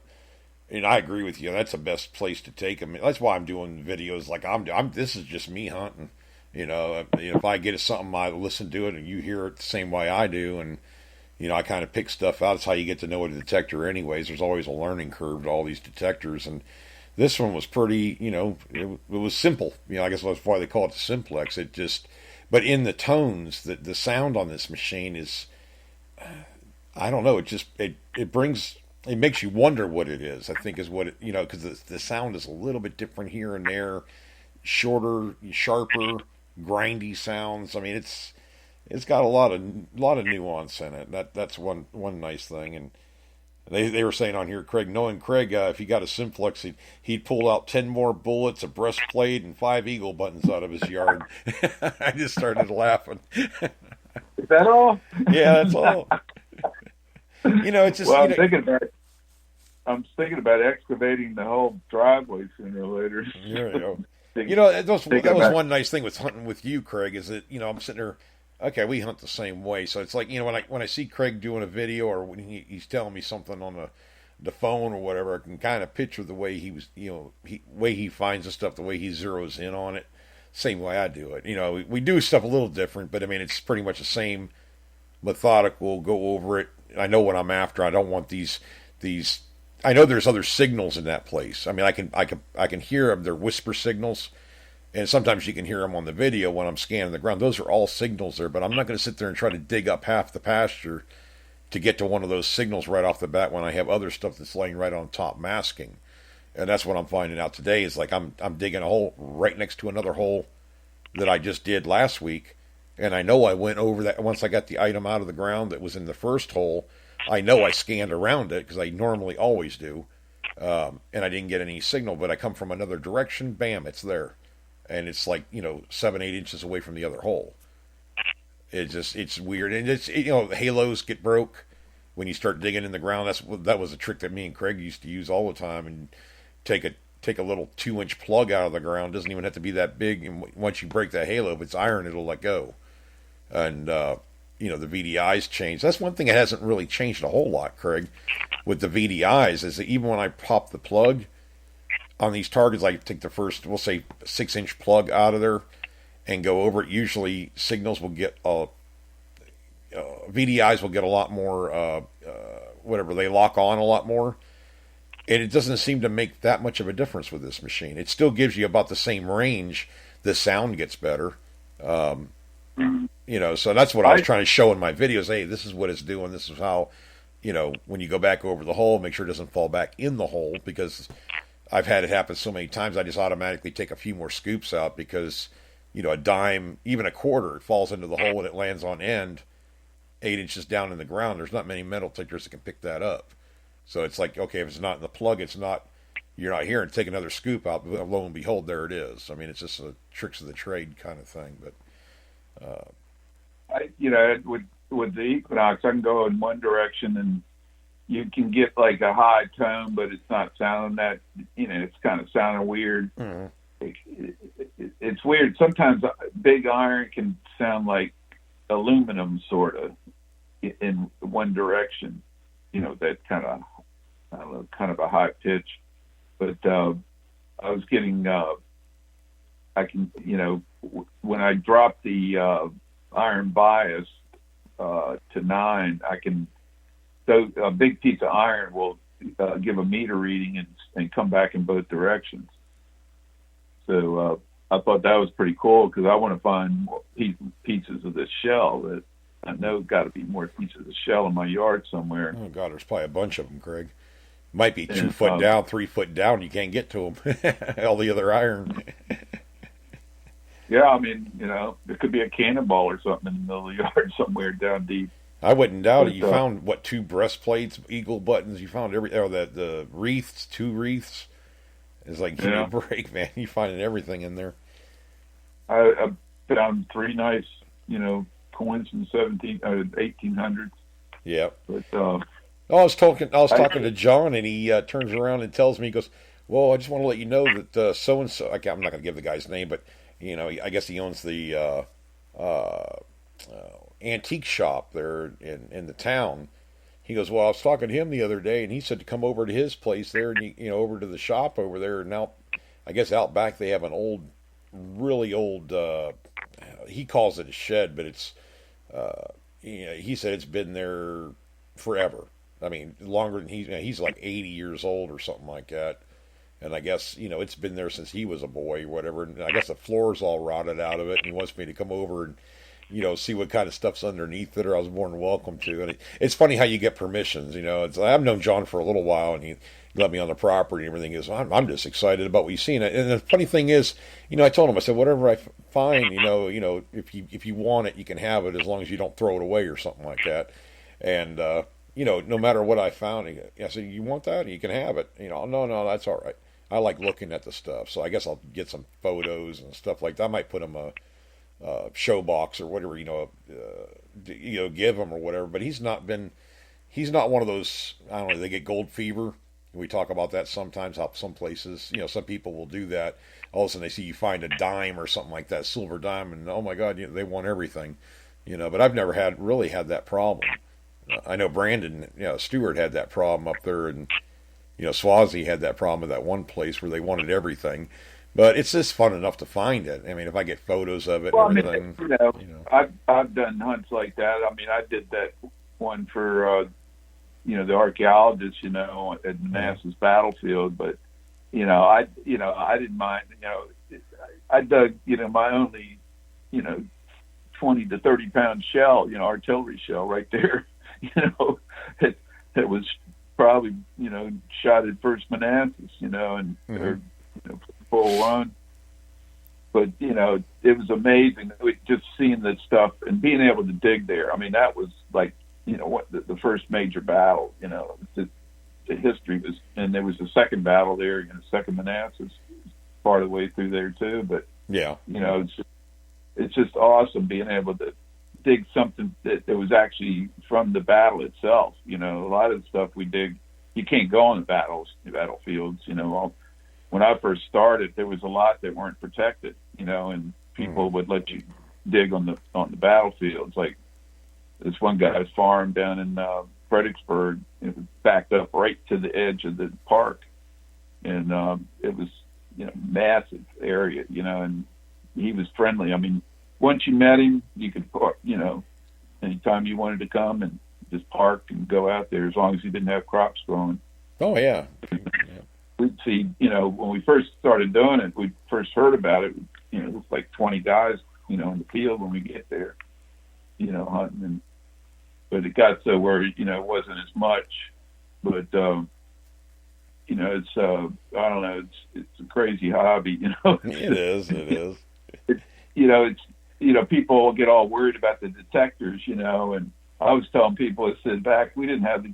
And I agree with you. That's the best place to take them. That's why I'm doing videos like this is just me hunting. If I get something, I listen to it and you hear it the same way I do. And, I kind of pick stuff out. That's how you get to know a detector anyways. There's always a learning curve to all these detectors. And this one was pretty, it was simple. I guess that's why they call it the simplex. But in the tones, the sound on this machine is, I don't know. It makes you wonder what it is. I think is what it, because the sound is a little bit different here and there, shorter, sharper, grindy sounds. I mean, it's got a lot of nuance in it. That's one nice thing. And they were saying on here, knowing Craig, if he got a simplex, he'd pull out 10 more bullets, a breastplate, and 5 eagle buttons out of his yard. I just started laughing. Is that all? Yeah, that's all. It's just. Well, I'm thinking about excavating the whole driveway sooner or later. There you go. That was one nice thing with hunting with you, Craig, is that I'm sitting there. Okay, we hunt the same way, so it's like when I see Craig doing a video or when he's telling me something on the phone or whatever, I can kind of picture the way he was, way he finds the stuff, the way he zeroes in on it, same way I do it. We do stuff a little different, but I mean it's pretty much the same, methodical. Go over it. I know what I'm after. I don't want these. I know there's other signals in that place. I mean, I can hear them. They're whisper signals. And sometimes you can hear them on the video when I'm scanning the ground. Those are all signals there, but I'm not going to sit there and try to dig up half the pasture to get to one of those signals right off the bat when I have other stuff that's laying right on top masking. And that's what I'm finding out today is like I'm digging a hole right next to another hole that I just did last week. And I know I went over that once I got the item out of the ground that was in the first hole. I know I scanned around it because I normally always do. And I didn't get any signal, but I come from another direction. Bam, it's there. And it's like 7-8 inches away from the other hole. It's weird, and halos get broke when you start digging in the ground. That was a trick that me and Craig used to use all the time, and take a little 2-inch plug out of the ground. Doesn't even have to be that big, and once you break that halo, if it's iron, it'll let go. And the VDIs change. That's one thing that hasn't really changed a whole lot, Craig, with the VDIs is that even when I pop the plug on these targets, I take the first, we'll say 6-inch plug out of there and go over it. Usually signals will get, VDIs will get a lot more, they lock on a lot more. And it doesn't seem to make that much of a difference with this machine. It still gives you about the same range. The sound gets better. So that's what I was trying to show in my videos. Hey, this is what it's doing. This is how, when you go back over the hole, make sure it doesn't fall back in the hole because I've had it happen so many times. I just automatically take a few more scoops out because, a dime, even a quarter, it falls into the hole and it lands on end 8 inches down in the ground. There's not many metal detectors that can pick that up. So it's like, okay, if it's not in the plug, it's not. You're not here and take another scoop out. But lo and behold, there it is. I mean, it's just a tricks of the trade kind of thing. But with the Equinox, I can go in one direction and you can get like a high tone, but it's not sounding that. It's kind of sounding weird. Mm-hmm. It's weird. Sometimes big iron can sound like aluminum, sort of, in one direction. That kind of, I don't know, kind of a high pitch. But I was getting, I can, when I drop the iron bias to 9, I can, so a big piece of iron will give a meter reading and come back in both directions. So I thought that was pretty cool because I want to find more pieces of this shell. That I know got to be more pieces of shell in my yard somewhere. Oh God, there's probably a bunch of them, Craig. Might be 2 foot down, 3 foot down. You can't get to them. All the other iron. Yeah, I mean, there could be a cannonball or something in the middle of the yard somewhere down deep. I wouldn't doubt it. You found what, 2 breastplates, eagle buttons. You found the wreaths, 2 wreaths. It's like, give me a break, man. You finding everything in there. I found 3 nice, coins from 1800s. Yeah. But I was talking to John, and he turns around and tells me, he goes, "Well, I just want to let you know that so and so. I'm not going to give the guy's name, but I guess he owns the antique shop there in the town." He goes, "Well, I was talking to him the other day, and he said to come over to his place there, and over to the shop over there. And now, I guess out back they have an old, really old. He calls it a shed, but it's. He said it's been there forever. I mean, longer than he's like 80 years old or something like that. And I guess, it's been there since he was a boy or whatever. And I guess the floor's all rotted out of it. And he wants me to come over and, see what kind of stuff's underneath it, or I was more than welcome to. And it's funny how you get permissions, I've known John for a little while, and he let me on the property and everything. I'm just excited about what you've seen. And the funny thing is, I told him, I said, whatever I find, if you want it, you can have it as long as you don't throw it away or something like that. And, no matter what I found, I said, you want that? You can have it. No, that's all right. I like looking at the stuff, so I guess I'll get some photos and stuff like that. I might put him a show box or whatever, give him or whatever. But he's not one of those. I don't know. They get gold fever. We talk about that sometimes. How some places, some people will do that. All of a sudden, they see you find a dime or something like that, silver dime, and oh my God, they want everything. But I've never really had that problem. I know Brandon, Stewart had that problem up there, and Swazi had that problem at that one place where they wanted everything. But it's just fun enough to find it. I mean, if I get photos of it and everything. I've done hunts like that. I mean, I did that one for the archaeologists, at Manassas battlefield. But I didn't mind. I dug my only 20 to 30 pound shell, artillery shell right there. It was probably shot at First Manassas, and or, full run. But it was amazing just seeing that stuff and being able to dig there. I mean, that was like what the first major battle. The history was, and there was a second battle there, second Manassas, part of the way through there too. But yeah, it's just awesome being able to dig something that was actually from the battle itself. A lot of the stuff we dig, you can't go on the battlefields. When I first started, there was a lot that weren't protected. And people would let you dig on the battlefields. Like this one guy's farm down in Fredericksburg, it was backed up right to the edge of the park, and it was massive area. And he was friendly. I mean, once you met him, you could park, anytime you wanted to come and just park and go out there as long as he didn't have crops growing. Oh, yeah. We'd see, when we first started doing it, we first heard about it, it was like 20 guys, in the field when we get there, hunting. But it got so where, it wasn't as much. But, it's I don't know, it's a crazy hobby, It is. It is. It's people get all worried about the detectors, and I was telling people, I said, back we didn't have the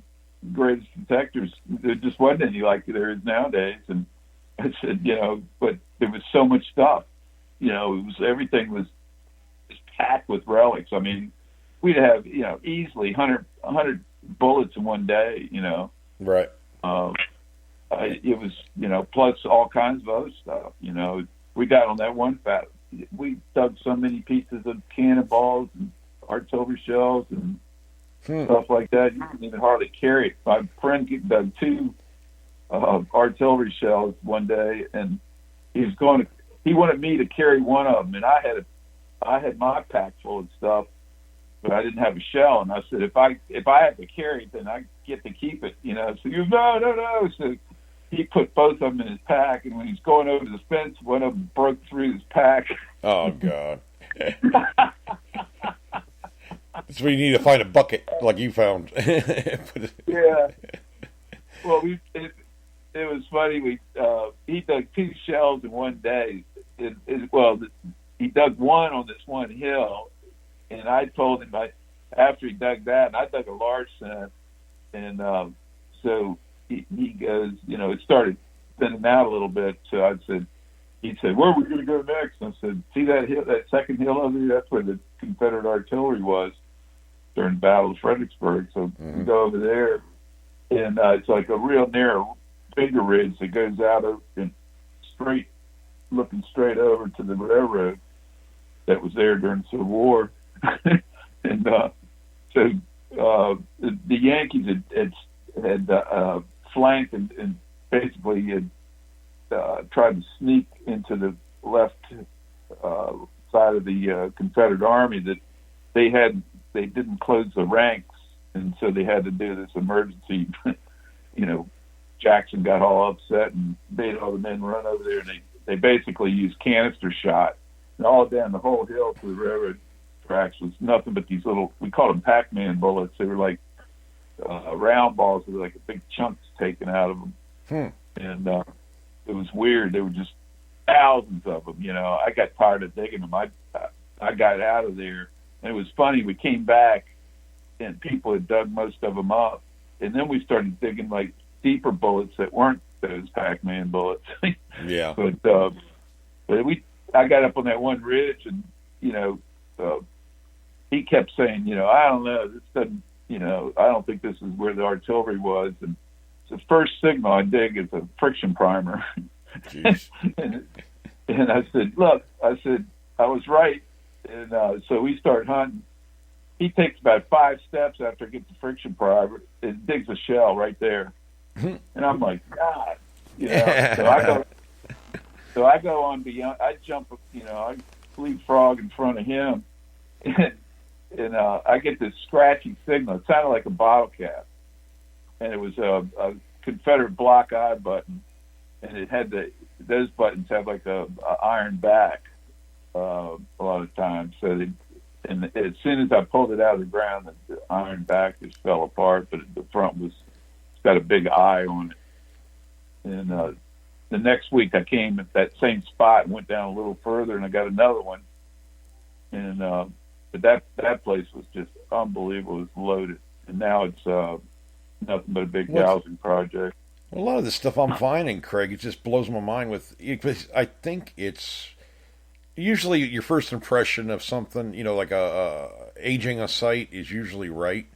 greatest detectors. There just wasn't any like there is nowadays. And I said, but there was so much stuff. Everything was just packed with relics. I mean, we'd have, easily 100 bullets in one day, Right. It was, plus all kinds of other stuff. We got on that one we dug so many pieces of cannonballs and artillery shells and stuff like that. You couldn't even hardly carry it. My friend dug 2 artillery shells one day, and he wanted me to carry one of them, and I had my pack full of stuff, but I didn't have a shell. And I said, if I have to carry it, then I get to keep it. So he goes, no. So he put both of them in his pack, and when he's going over the fence, one of them broke through his pack. Oh, God. So we need to find a bucket like you found. Yeah. Well, it was funny. He dug 2 shells in one day. He dug one on this one hill, and I told him after he dug that, and I dug a large cent, and so he goes, it started thinning out a little bit. So he said, where are we going to go next? And I said, see that hill, that second hill over there? That's where the Confederate artillery was during the Battle of Fredericksburg. So we go over there, and it's like a real narrow finger ridge that goes out and looking straight over to the railroad that was there during the Civil War. And so the Yankees had flanked and basically had tried to sneak into the left side of the Confederate Army. That they didn't close the ranks, and so they had to do this emergency. Jackson got all upset and made all the men run over there, and they basically used canister shot, and all down the whole hill to the railroad tracks was nothing but these little, we called them Pac-Man bullets. They were like round balls with like a big chunks taken out of them. And it was weird. There were just thousands of them. I got tired of digging them. I got out of there, and it was funny. We came back, and people had dug most of them up, and then we started digging like deeper bullets that weren't those Pac-Man bullets. Yeah. But I got up on that one ridge, and he kept saying, I don't know, this doesn't, I don't think this is where the artillery was. And the first signal I dig is a friction primer. and I said, look, I was right. And so we start hunting. He takes about 5 steps after I get the friction primer and digs a shell right there. And I'm like, God, So I go on beyond. I jump, I leapfrog in front of him, and I get this scratchy signal. It sounded like a bottle cap, and it was a Confederate block eye button, and it had those buttons have like a iron back a lot of times. So and as soon as I pulled it out of the ground, the iron back just fell apart, but the front it's got a big eye on it. And the next week I came at that same spot and went down a little further, and I got another one. And but that place was just unbelievable. It was loaded, and now it's nothing but a big housing project. A lot of the stuff I'm finding, Craig, it just blows my mind. Because I think it's usually your first impression of something, like aging a site is usually right.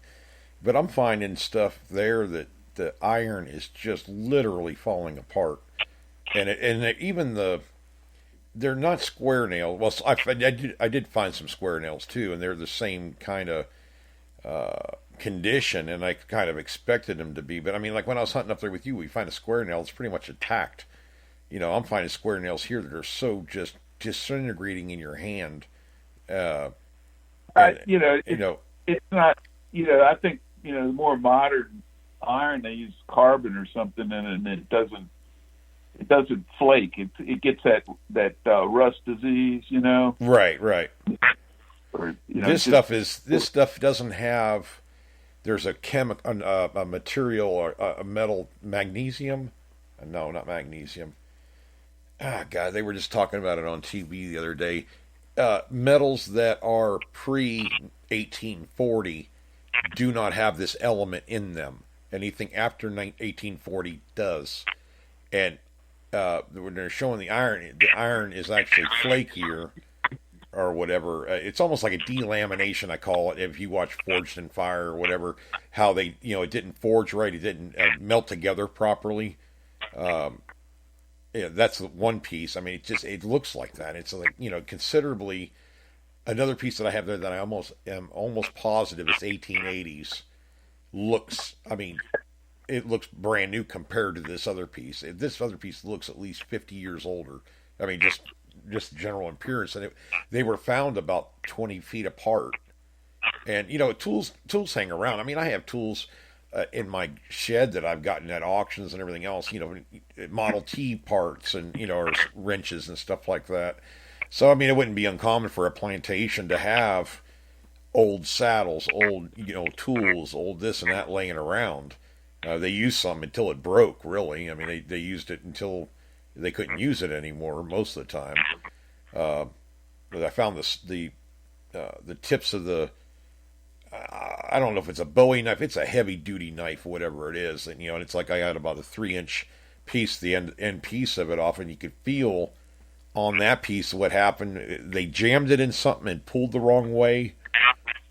But I'm finding stuff there that the iron is just literally falling apart. And even they're not square nails. Well, I did find some square nails too, and they're the same kind of condition, and I kind of expected them to be. But I mean, like when I was hunting up there with you, we find a square nail, it's pretty much intact. I'm finding square nails here that are so just disintegrating in your hand. It's not. I think the more modern iron, they use carbon or something in it, and it doesn't flake. It gets that rust disease, Right. Or, this stuff doesn't have. There's a material or a metal, magnesium. No, not magnesium. Ah, God, they were just talking about it on TV the other day. Metals that are pre 1840 do not have this element in them. Anything after 1840 does. And when they're showing the iron is actually flakier or whatever. It's almost like a delamination, I call it. If you watch Forged in Fire or whatever, how they, it didn't forge right, it didn't melt together properly. Um, yeah, that's one piece. I mean, it looks like that. It's like considerably. Another piece that I have there that I almost positive is 1880s. Looks, I mean, it looks brand new compared to this other piece. This other piece looks at least 50 years older. I mean, just general appearance, and they were found about 20 feet apart. And tools hang around. I mean, I have tools in my shed that I've gotten at auctions and everything else. Model T parts and or wrenches and stuff like that. So I mean, it wouldn't be uncommon for a plantation to have old saddles, old tools, old this and that laying around. They used some until it broke. Really, I mean, they used it until they couldn't use it anymore most of the time. But I found the tips of the I don't know if it's a Bowie knife. It's a heavy duty knife, whatever it is, and and it's like I had about a 3-inch piece, the end piece of it off, and you could feel on that piece what happened. They jammed it in something and pulled the wrong way,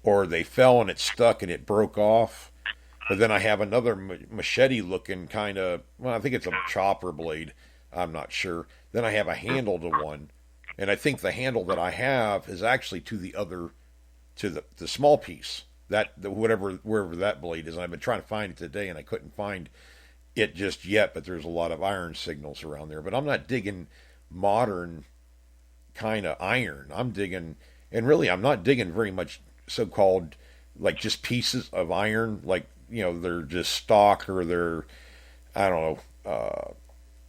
or they fell and it stuck and it broke off. But then I have another machete looking kind of, well, I think it's a chopper blade. I'm not sure. Then I have a handle to one. And I think the handle that I have is actually to the small piece. Wherever that blade is. And I've been trying to find it today and I couldn't find it just yet, but there's a lot of iron signals around there. But I'm not digging modern kind of iron. I'm digging, and really I'm not digging very much so-called like just pieces of iron, like they're just stock, or they're, I don't know,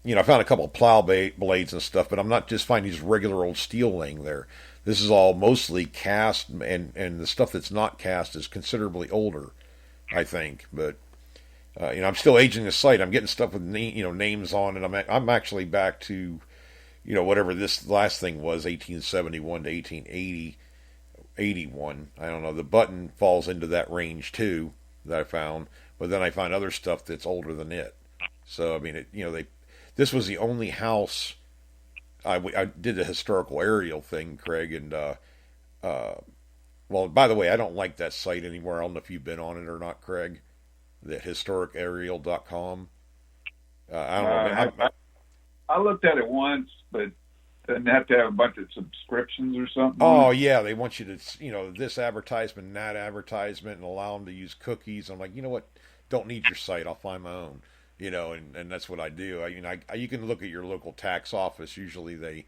I found a couple of plow blades and stuff, but I'm not just finding just regular old steel laying there. This is all mostly cast, and the stuff that's not cast is considerably older, I think. But I'm still aging the site. I'm getting stuff with names on it. I'm actually back to whatever this last thing was, 1871 to 1880, 81. I don't know. The button falls into that range too that I found, but then I find other stuff that's older than it. So I mean, this was the only house. I did a historical aerial thing, Craig, and well, by the way, I don't like that site anymore. I don't know if you've been on it or not, Craig. The historicaerial.com. I don't know. I looked at it once, but doesn't have to have a bunch of subscriptions or something. Oh yeah, they want you to this advertisement and that advertisement, and allow them to use cookies. I'm like, you know what? Don't need your site. I'll find my own. And that's what I do. You can look at your local tax office. Usually they,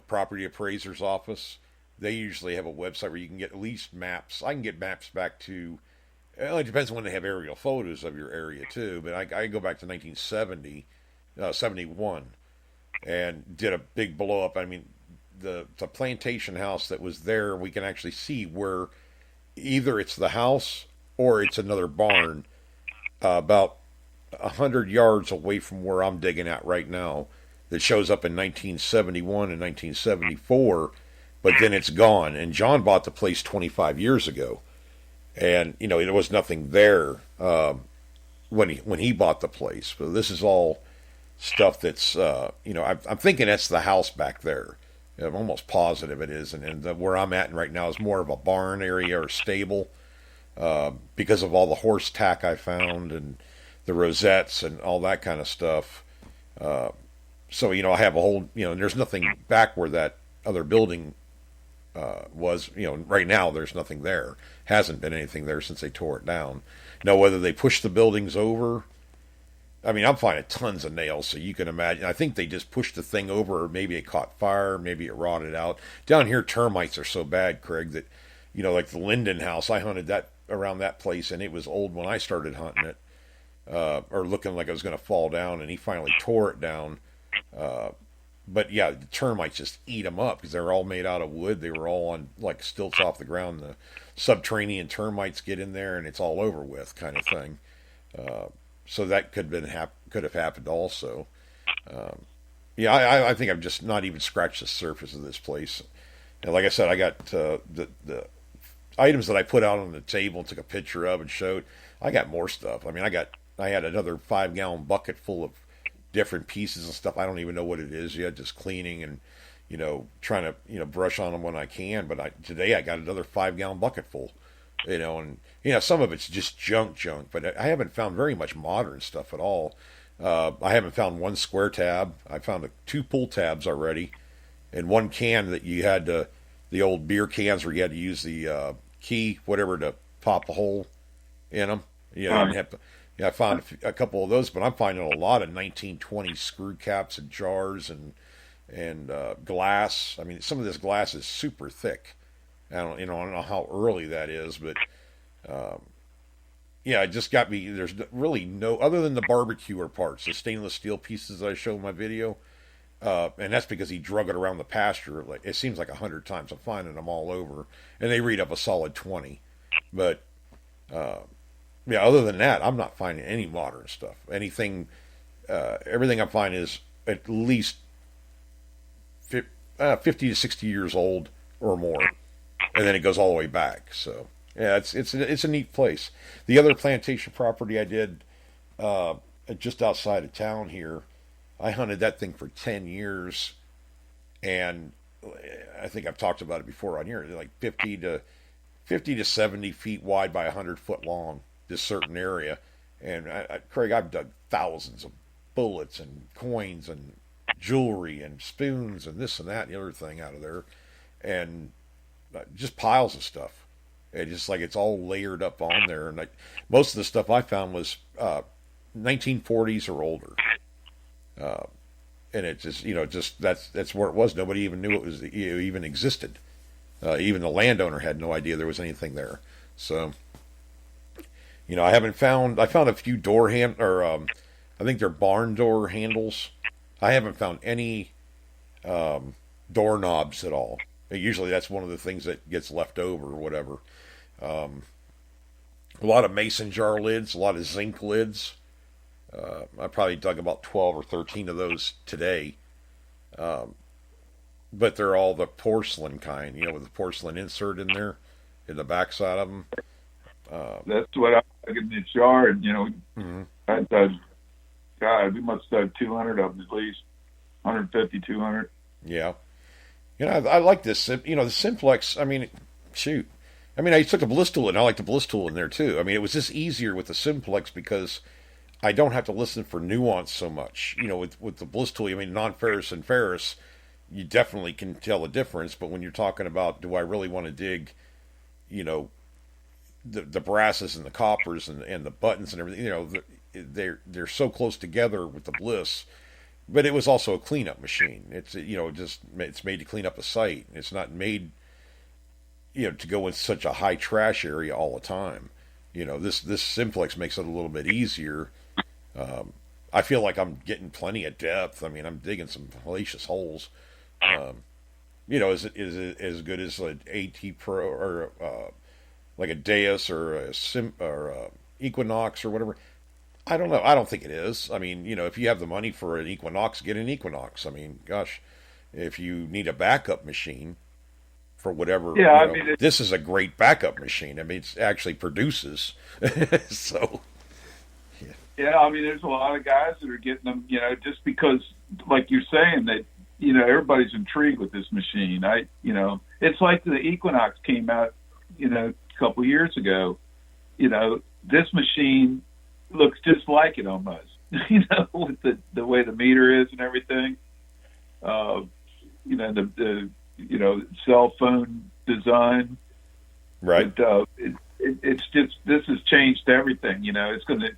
property appraiser's office. They usually have a website where you can get at least maps. I can get maps back to. Well, it depends on when they have aerial photos of your area too. But I go back to 1970, 71, and did a big blow up. I mean, the plantation house that was there, we can actually see where either it's the house or it's another barn, about 100 yards away from where I'm digging at right now, that shows up in 1971 and 1974, but then it's gone. And John bought the place 25 years ago, and there was nothing there when he bought the place. So this is all stuff that's I'm thinking that's the house back there. I'm almost positive it is, and where I'm at right now is more of a barn area or stable, because of all the horse tack I found and the rosettes and all that kind of stuff. So I have a whole and there's nothing back where that other building was. Right now there's nothing there. Hasn't been anything there since they tore it down. Now whether they pushed the buildings over, I mean, I'm finding tons of nails, so you can imagine. I think they just pushed the thing over, or maybe it caught fire, maybe it rotted out. Down here, termites are so bad, Craig, that like the Linden house, I hunted that around that place, and it was old when I started hunting it. Or looking like it was going to fall down, and he finally tore it down. But yeah, the termites just eat them up because they're all made out of wood. They were all on like stilts off the ground. The subterranean termites get in there, and it's all over with, kind of thing. So that could have happened also. Yeah, I think I've just not even scratched the surface of this place. And like I said, I got the items that I put out on the table and took a picture of and showed. I got more stuff. I mean, I had another 5 gallon bucket full of different pieces and stuff. I don't even know what it is yet. Just cleaning and trying to brush on them when I can. But today I got another 5 gallon bucket full. And some of it's just junk. But I haven't found very much modern stuff at all. I haven't found one square tab. I found two pull tabs already, and one can that you had the old beer cans where you had to use the key, whatever, to pop the hole in them. Yeah, I found a couple of those, but I'm finding a lot of 1920 screw caps and jars and glass. I mean, some of this glass is super thick. I don't know how early that is, but yeah, it just got me. There's really no other than the barbecuer parts, the stainless steel pieces that I show in my video, and that's because he drug it around the pasture. Like it seems like 100 times. I'm finding them all over, and they read up a solid 20. But yeah, other than that, I'm not finding any modern stuff. Everything I'm finding is at least 50 to 60 years old or more, and then it goes all the way back. So yeah, it's a neat place. The other plantation property I did just outside of town here, I hunted that thing for 10 years, and I think I've talked about it before on here. Like 50 to 70 feet wide by 100 foot long. This certain area, and Craig, I've dug thousands of bullets and coins and jewelry and spoons and this and that and the other thing out of there, and just piles of stuff. And just like it's all layered up on there, and like most of the stuff I found was 1940s or older, and it just that's where it was. Nobody even knew it even existed. Even the landowner had no idea there was anything there. So. I found a few door I think they're barn door handles. I haven't found any doorknobs at all. Usually that's one of the things that gets left over or whatever. A lot of mason jar lids, a lot of zinc lids. I probably dug about 12 or 13 of those today. But they're all the porcelain kind, with the porcelain insert in there, in the backside of them. That's what I dug in this yard. Mm-hmm. I dug, God, we must have dug 200 of them at least, 150, 200. Yeah. I like this. The Simplex, I mean, shoot. I mean, I took a bliss tool, and I like the bliss tool in there, too. I mean, it was just easier with the Simplex because I don't have to listen for nuance so much. With the bliss tool, I mean, non-ferrous and ferrous, you definitely can tell the difference, but when you're talking about, do I really want to dig, the brasses and the coppers and the buttons and everything, they're so close together with the bliss, but it was also a cleanup machine. It's it's made to clean up a site. It's not made to go in such a high trash area all the time. This Simplex makes it a little bit easier. I feel like I'm getting plenty of depth. I mean, I'm digging some hellacious holes. Is it as good as an AT Pro or like a Deus or a Equinox or whatever? I don't know. I don't think it is. I mean, if you have the money for an Equinox, get an Equinox. I mean, gosh, if you need a backup machine for whatever, this is a great backup machine. I mean, it actually produces. So, yeah. I mean, there's a lot of guys that are getting them, just because, like you're saying, that everybody's intrigued with this machine. It's like the Equinox came out, a couple years ago. This machine looks just like it almost, with the way the meter is and everything. The cell phone design. Right. But, it's just, this has changed everything. It's going to,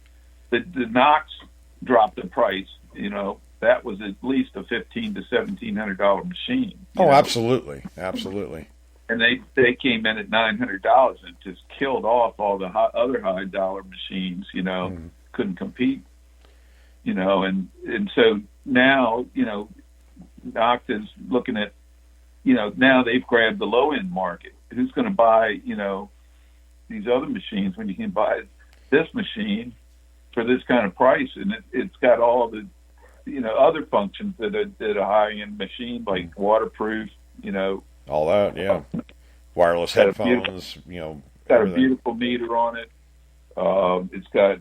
the Knox dropped the price. That was at least a $1,500 to $1,700 machine. Oh, absolutely, absolutely. And they came in at $900 and just killed off all the other high dollar machines. Couldn't compete. And so now Knox is looking at now they've grabbed the low end market. Who's going to buy these other machines when you can buy this machine for this kind of price? And it's got all the other functions that a high end machine, like waterproof, all that, yeah. Wireless got a headphones, got a everything. beautiful meter on it. It's got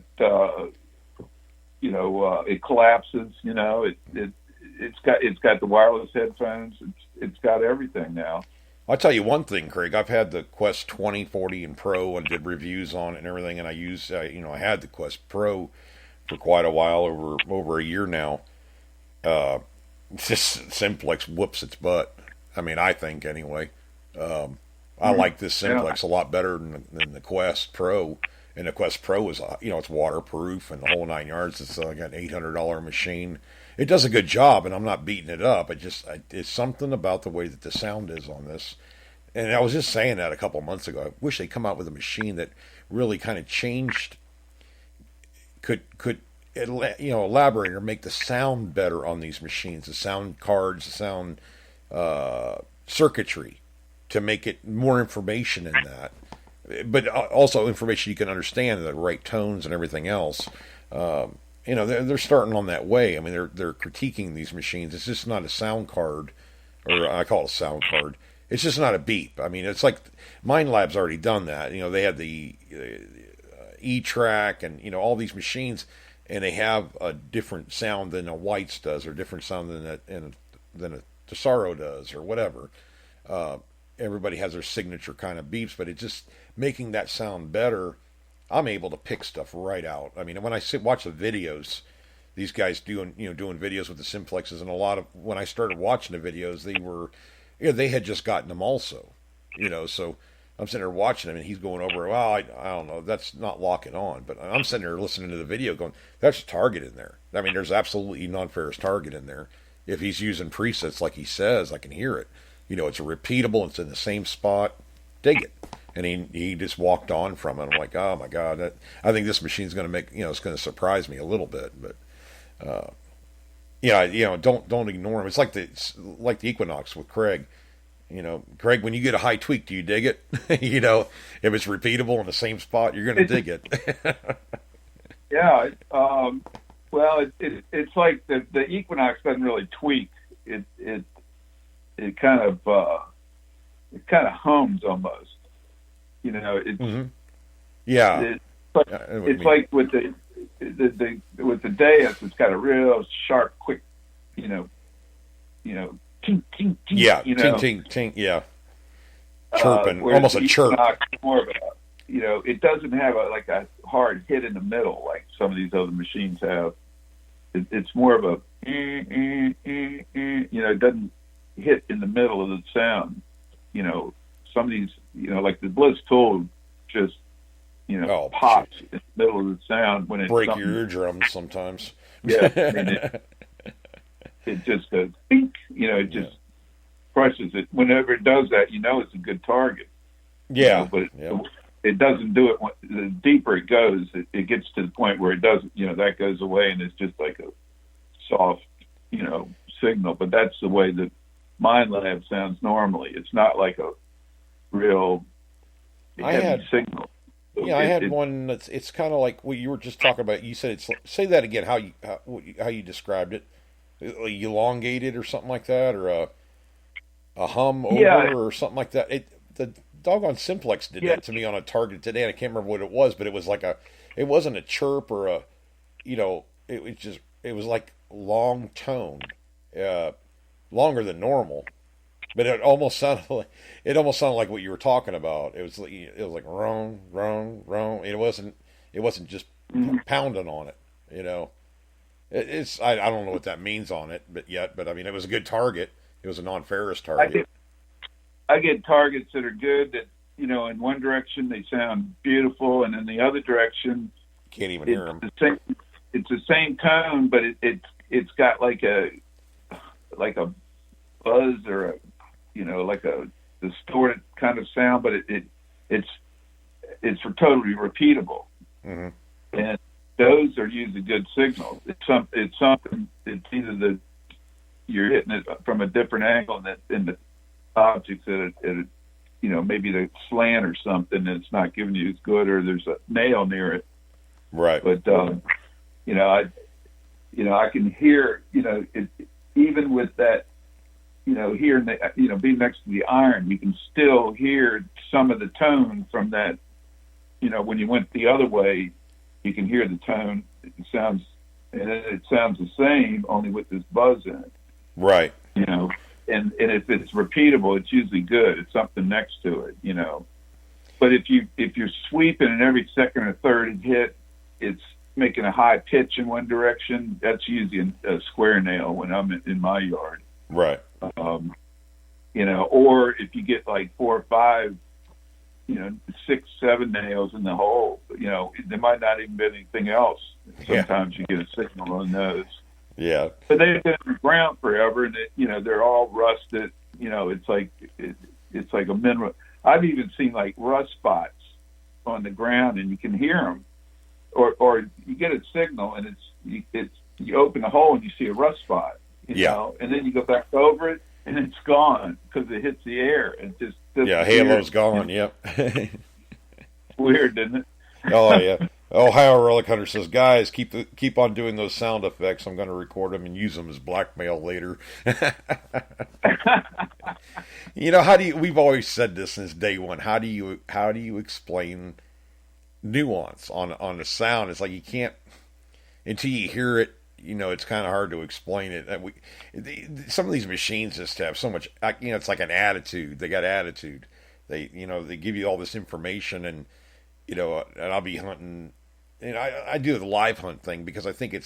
it collapses. It's got the wireless headphones. It's got everything now. I'll tell you one thing, Craig. I've had the Quest 20, 40, and Pro, and did reviews on it and everything. And I had the Quest Pro for quite a while, over a year now. This Simplex whoops its butt. I mean, I think anyway. I like this Simplex a lot better than the Quest Pro. And the Quest Pro is, it's waterproof and the whole 9 yards. It's like an $800 machine. It does a good job, and I'm not beating it up. It's something about the way that the sound is on this. And I was just saying that a couple months ago. I wish they'd come out with a machine that really kind of changed, could elaborate or make the sound better on these machines, the sound cards, the sound circuitry, to make it more information in that. But also information you can understand, the right tones and everything else. They're starting on that way. I mean, they're critiquing these machines. It's just not a sound card, or I call it a sound card. It's just not a beep. I mean, it's like MindLab's already done that. They had the E-Track and all these machines, and they have a different sound than a White's does, or different sound than a Tesoro does, or whatever. Everybody has their signature kind of beeps, but it's just making that sound better. I'm able to pick stuff right out. I mean, when I watch the videos, these guys doing videos with the Simplexes, and a lot of, when I started watching the videos, they had just gotten them also, so I'm sitting there watching him, and he's going over, well, I don't know, that's not locking on, but I'm sitting there listening to the video going, that's a target in there. I mean, there's absolutely non-ferrous target in there. If he's using presets like he says, I can hear it. It's a repeatable, it's in the same spot. Dig it. And he just walked on from it. I'm like, oh my God, I think this machine's going to make, it's going to surprise me a little bit. But, don't ignore him. It's like the Equinox with Craig. Craig, when you get a high tweak, do you dig it? If it's repeatable in the same spot, you're going to dig it. Yeah. Well, it's like the Equinox doesn't really tweak. It kind of hums almost. It's mm-hmm. Yeah. It's like with the Deus, it's got a real sharp, quick, tink, tink, tink. Yeah, tink, tink, tink. Yeah. Chirping, almost a chirp. More of a, it doesn't have a hard hit in the middle like some of these other machines have. It's more of a, it doesn't hit in the middle of the sound. Some of these, like the Bliss Tool, just pops in the middle of the sound when it break your eardrums sometimes. Yeah, it just goes bink. It just crushes it. Whenever it does that, it's a good target. Yeah, but it doesn't do it. The deeper it goes, it gets to the point where it doesn't. That goes away, and it's just like a soft, signal. But that's the way that MindLab sounds normally. It's not like a real heavy signal. So I had one that's, it's kind of like what you were just talking about. You said say that again, how you described it. Elongated or something like that, or a hum over or something like that. The doggone Simplex did that to me on a target today, and I can't remember what it was, but it was like it wasn't a chirp or a, it was like long tone, longer than normal. But it almost sounded like what you were talking about. It was like wrong, wrong, wrong. It wasn't just pounding on it. I don't know what that means on it, but I mean, it was a good target. It was a non-ferrous target. I get targets that are good that in one direction they sound beautiful, and in the other direction can't even hear them. It's the same tone, but it's got like a buzz or a like a distorted kind of sound, but it's totally repeatable. Mm-hmm. And those are usually good signals. It's something. It's either you're hitting it from a different angle in the objects at maybe the slant or something that's not giving you as good, or there's a nail near it. Right. But I can hear, even with that, hearing the, being next to the iron, you can still hear some of the tone from that. When you went the other way, you can hear the tone. It sounds the same, only with this buzz in it. Right. And if it's repeatable, it's usually good. It's something next to it, But if you're sweeping and every second or third hit, it's making a high pitch in one direction, that's usually a square nail when I'm in my yard. Right. Or if you get like 4 or 5, 6, 7 nails in the hole, there might not even be anything else. Sometimes you get a signal on those. Yeah. But they've been on the ground forever, and they're all rusted. It's like a mineral. I've even seen like rust spots on the ground, and you can hear them. Or you get a signal, and you open the hole and you see a rust spot. And then you go back over it, and it's gone because it hits the air and just halo's gone. Yep. Weird, isn't it? Oh yeah. Ohio Relic Hunter says, guys, keep on doing those sound effects. I'm going to record them and use them as blackmail later. We've always said this since day one. How do you explain nuance on the sound? It's like you can't, until you hear it, it's kind of hard to explain it. Some of these machines just have so much, it's like an attitude. They got attitude. They give you all this information, and, and I'll be hunting. And I do the live hunt thing because I think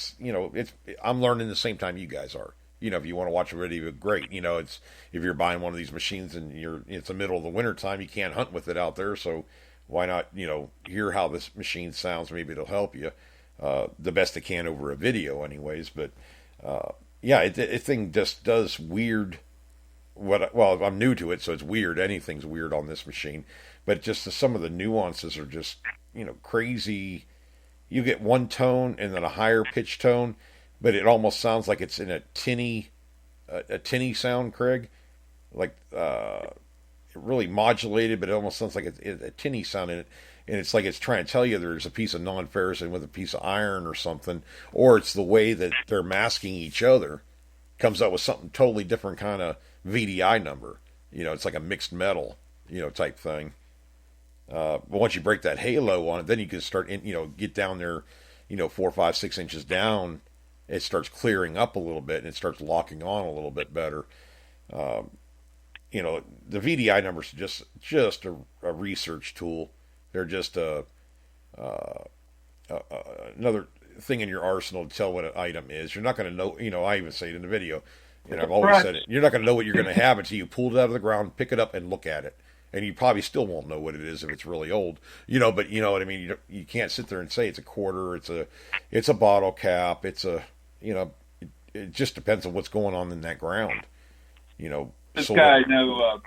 I'm learning the same time you guys are. If you want to watch a video, great. It's, if you're buying one of these machines and it's the middle of the winter time, you can't hunt with it out there. So why not, hear how this machine sounds? Maybe it'll help you the best it can over a video anyways. But, it thing just does weird. I'm new to it, so it's weird. Anything's weird on this machine. But just some of the nuances are just, crazy. You get one tone and then a higher pitch tone, but it almost sounds like it's in a tinny sound, Craig. Like, really modulated, but it almost sounds like a tinny sound in it. And it's like it's trying to tell you there's a piece of non-ferrous in with a piece of iron or something. Or it's the way that they're masking each other. Comes up with something totally different kind of VDI number. It's like a mixed metal, type thing. But once you break that halo on it, then you can start, get down there, 4, 5, 6 inches down. It starts clearing up a little bit, and it starts locking on a little bit better. The VDI numbers are just a research tool. They're just another thing in your arsenal to tell what an item is. You're not going to know. I even say it in the video, and I've always said it. You're not going to know what you're going to have until you pull it out of the ground, pick it up, and look at it. And you probably still won't know what it is if it's really old, but you know what I mean? You can't sit there and say it's a quarter, it's a bottle cap, it just depends on what's going on in that ground, This guy I know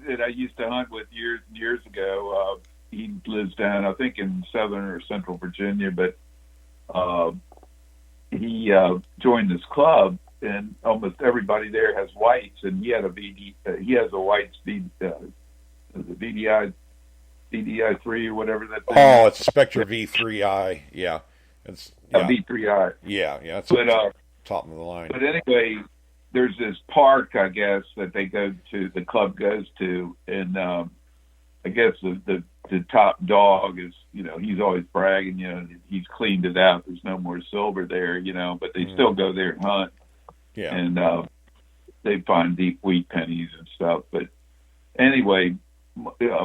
that I used to hunt with years ago, he lives down, I think, in southern or central Virginia, but he joined this club, and almost everybody there has whites, and he had he has a white speed, the VDI 3 or whatever that thing is. It's Spectra V3i. Yeah. It's V3i. Yeah. It's top of the line. But anyway, there's this park, I guess, that the club goes to, and I guess the top dog is, he's always bragging, he's cleaned it out. There's no more silver there, but they still go there and hunt. Yeah. And they find deep wheat pennies and stuff. But anyway,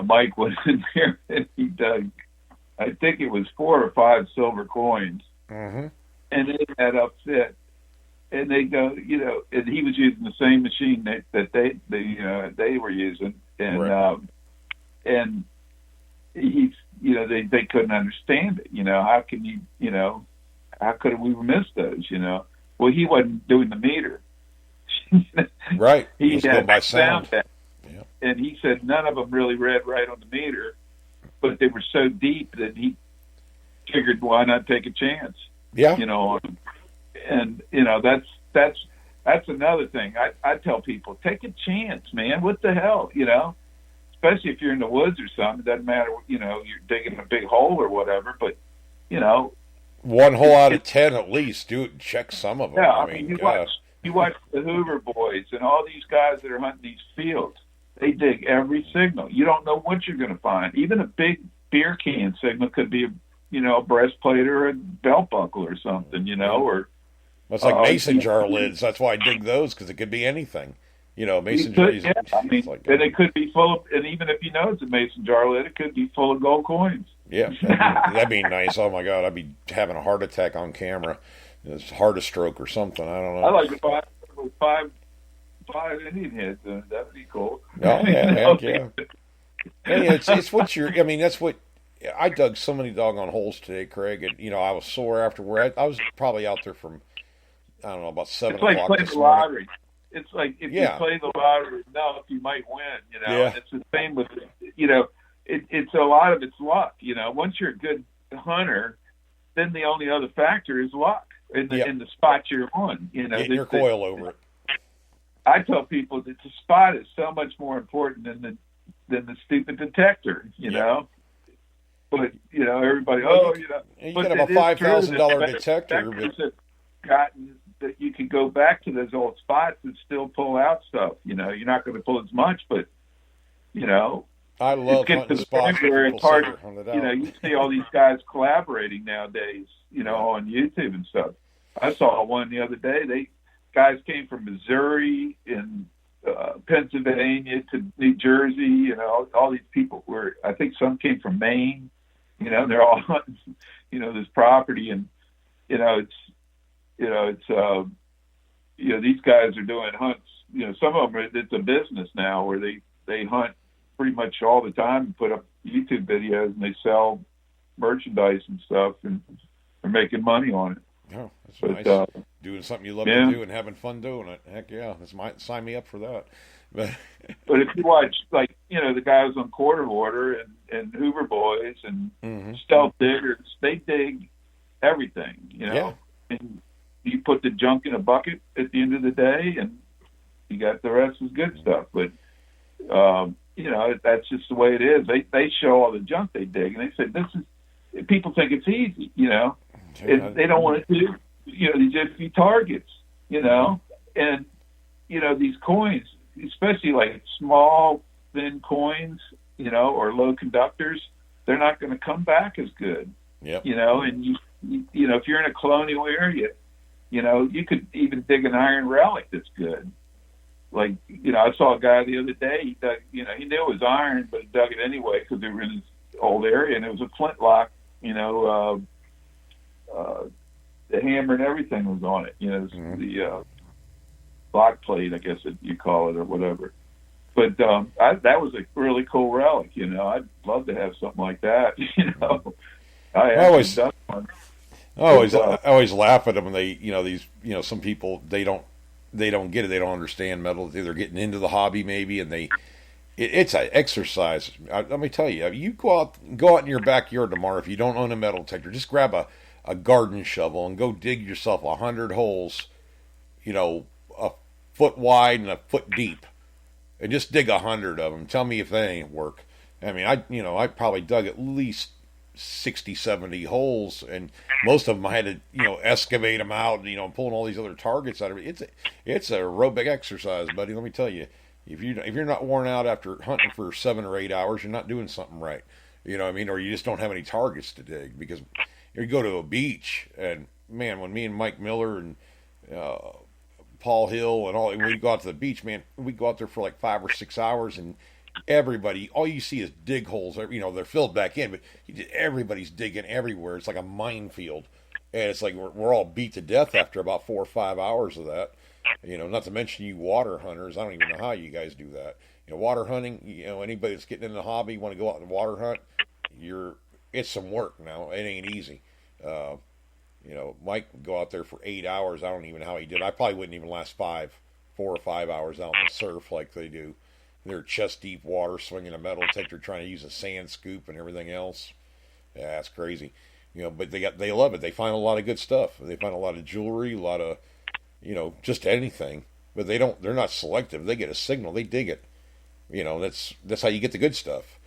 Mike went in there and he dug, I think it was 4 or 5 silver coins, and they had upset. And they go, and he was using the same machine that they were using, and right. And he's, they couldn't understand it. How can you, how could we miss those? Well, he wasn't doing the meter. Right. He had by sound. Yeah. And he said none of them really read right on the meter, but they were so deep that he figured, why not take a chance? Yeah. And that's another thing. I tell people, take a chance, man. What the hell, Especially if you're in the woods or something. It doesn't matter, you're digging a big hole or whatever. But one hole out of 10 at least. Check some of them. Yeah, I I mean, mean, gosh. you watch the Hoover boys and all these guys that are hunting these fields. They dig every signal. You don't know what you're going to find. Even a big beer can signal could be, a breastplate or a belt buckle or something, or. Well, it's like mason jar lids. That's why I dig those, because it could be anything. Mason jar. Yeah, I mean, and it could be full of, and even if you know it's a mason jar lid, it could be full of gold coins. Yeah, that'd be nice. Oh my God, I'd be having a heart attack on camera. It's heart stroke or something. I don't know. I like to buy five Indian heads. That'd be cool. Oh yeah, heck yeah. Hey, it's what you're. I mean, that's what I dug so many doggone holes today, Craig. And I was sore afterward. I was probably out there from I don't know about 7 o'clock. It's like playing this the morning. lottery. It's like if you play the lottery enough, you might win. Yeah. And it's the same with it's a lot of it's luck. Once you're a good hunter, then the only other factor is luck in the spot you're on. Getting your coil over it. I tell people that the spot is so much more important than the stupid detector. You know. But everybody. You could have a $5,000 detector. But gotten that you can go back to those old spots and still pull out stuff. You're not going to pull as much, but I love hunting spots where it's hard. You see all these guys collaborating nowadays. On YouTube and stuff. I saw one the other day. Guys came from Missouri and Pennsylvania to New Jersey. All these people were. I think some came from Maine. They're all hunting. This property, and these guys are doing hunts. Some of them, it's a business now where they hunt pretty much all the time and put up YouTube videos and they sell merchandise and stuff and they're making money on it. Oh, that's nice. Doing something you love to do and having fun doing it. Heck yeah, sign me up for that. But if you watch, the guys on Quarter Order and Hoover Boys and Stealth Diggers, they dig everything, and you put the junk in a bucket at the end of the day, and you got the rest is good stuff. But that's just the way it is. They show all the junk they dig, and they say this is. People think it's easy, and they don't want to do, these iffy targets, and these coins, especially like small, thin coins, or low conductors, they're not going to come back as good. Yep. And if you're in a colonial area, you could even dig an iron relic that's good. Like, I saw a guy the other day, he dug, he knew it was iron, but he dug it anyway because they were in this old area, and it was a flintlock, the hammer and everything was on it, the block plate, I guess you call it, or whatever. But that was a really cool relic, I'd love to have something like that, I always done one. I always laugh at them when they, these, some people, they don't get it. They don't understand metal. They're getting into the hobby maybe, and it's an exercise. Let me tell you, you go out in your backyard tomorrow. If you don't own a metal detector, just grab a garden shovel and go dig yourself 100 holes, a foot wide and a foot deep, and just dig 100 of them. Tell me if they ain't work. I mean, I probably dug at least 60, 70 holes, and most of them I had to, excavate them out, and, pulling all these other targets out of it. It's a aerobic exercise, buddy. Let me tell you, if you're not worn out after hunting for 7 or 8 hours, you're not doing something right. You know what I mean? Or you just don't have any targets to dig, because you go to a beach, and man, when me and Mike Miller and Paul Hill and we go out to the beach, man, we go out there for like 5 or 6 hours, and everybody, all you see is dig holes. They're filled back in, but everybody's digging everywhere. It's like a minefield, and it's like we're all beat to death after about 4 or 5 hours of that. Not to mention you water hunters. I don't even know how you guys do that. Water hunting. Anybody that's getting in the hobby, want to go out and water hunt, it's some work now. It ain't easy. Mike would go out there for 8 hours. I don't even know how he did. I probably wouldn't even last 4 or 5 hours out in the surf like they do. They're chest deep water, swinging a metal detector, trying to use a sand scoop and everything else. Yeah, that's crazy. But they love it. They find a lot of good stuff. They find a lot of jewelry, a lot of, just anything. But they're not selective. They get a signal, they dig it. That's how you get the good stuff.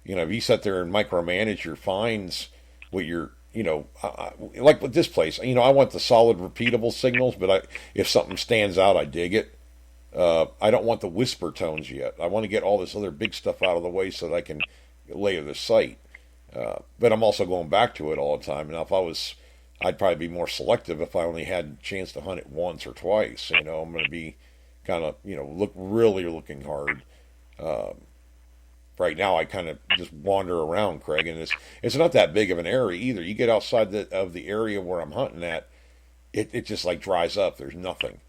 If you sit there and micromanage your finds with your like with this place, I want the solid, repeatable signals, but if something stands out, I dig it. I don't want the whisper tones yet. I want to get all this other big stuff out of the way so that I can layer the site. But I'm also going back to it all the time. Now, I'd probably be more selective if I only had a chance to hunt it once or twice. I'm going to be kind of, really looking hard. Right now, I kind of just wander around, Craig, and it's not that big of an area either. You get outside of the area where I'm hunting at, it just like dries up. There's nothing.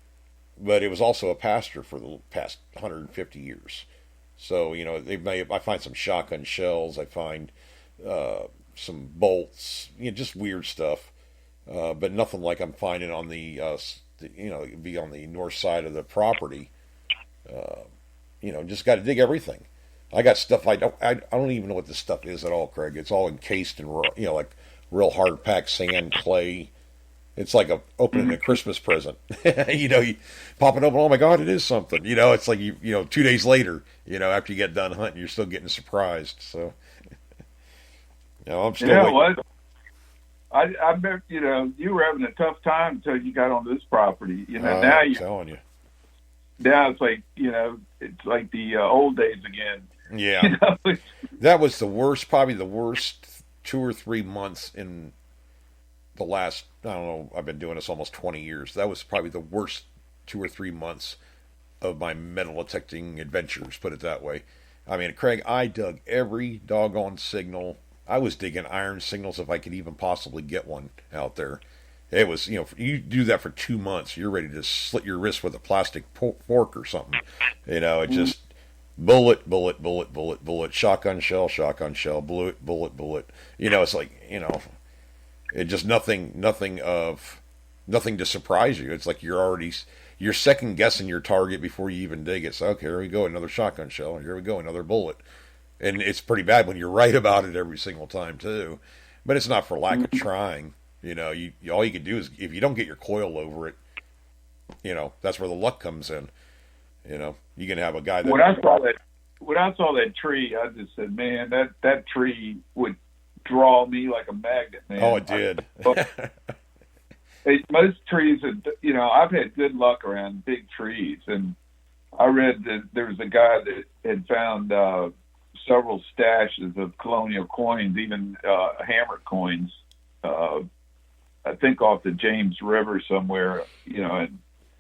But it was also a pasture for the past 150 years. So, I find some shotgun shells. I find some bolts, just weird stuff. But nothing like I'm finding on be on the north side of the property. Just got to dig everything. I got stuff I don't even know what this stuff is at all, Craig. It's all encased in like real hard packed sand, clay. It's like opening a Christmas present. You pop it open. Oh my God, it is something. It's like 2 days later. After you get done hunting, you're still getting surprised. So, I'm still. Yeah, well, I bet you were having a tough time until you got on this property. Now I'm telling you. Now it's like it's like the old days again. Yeah, that was probably the worst 2 or 3 months in the last, I don't know, I've been doing this almost 20 years. That was probably the worst 2 or 3 months of my metal detecting adventures, put it that way. I mean, Craig, I dug every doggone signal. I was digging iron signals if I could even possibly get one out there. It was, you do that for 2 months, you're ready to slit your wrist with a plastic fork or something. It just bullet, bullet, bullet, bullet, bullet, shotgun shell, bullet, bullet, bullet. It's like, it just nothing to surprise you. It's like you're second guessing your target before you even dig it. So, okay, here we go, another shotgun shell. Here we go, another bullet. And it's pretty bad when you're right about it every single time too. But it's not for lack of trying. All you can do is, if you don't get your coil over it, that's where the luck comes in. You can have a guy that. When I saw that tree, I just said, man, that tree would draw me like a magnet, man. Oh, it did. Most trees, I've had good luck around big trees, and I read that there was a guy that had found several stashes of colonial coins, even hammer coins. I think off the James River somewhere, and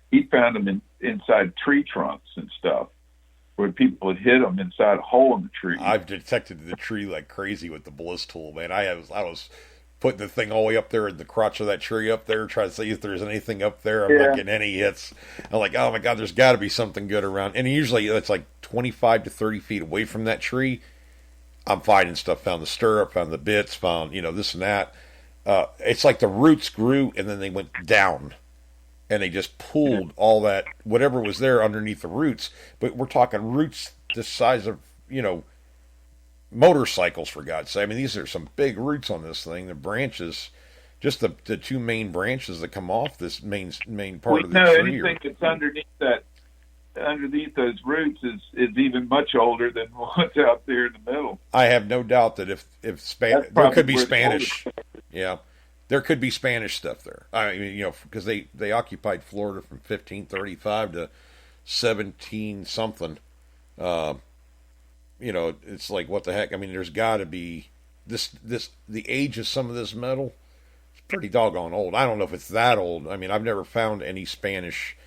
he found them inside tree trunks and stuff, where people had hit them inside a hole in the tree. I've detected the tree like crazy with the bliss tool, man. I was putting the thing all the way up there in the crotch of that tree up there, trying to see if there's anything up there. I'm not getting any hits. I'm like, oh my God, there's got to be something good around. And usually it's like 25 to 30 feet away from that tree. I'm finding stuff. Found the stirrup, found the bits, found this and that. It's like the roots grew and then they went down. And they just pulled all that, whatever was there underneath the roots. But we're talking roots the size of, motorcycles, for God's sake. I mean, these are some big roots on this thing. The branches, just the two main branches that come off this main part of the tree. Anything that's underneath those roots is even much older than what's out there in the middle. I have no doubt that if there could be Spanish. Yeah. There could be Spanish stuff there. I mean, because they occupied Florida from 1535 to 17 something. It's like, what the heck? I mean, there's got to be the age of some of this metal. It's pretty doggone old. I don't know if it's that old. I mean, I've never found any Spanish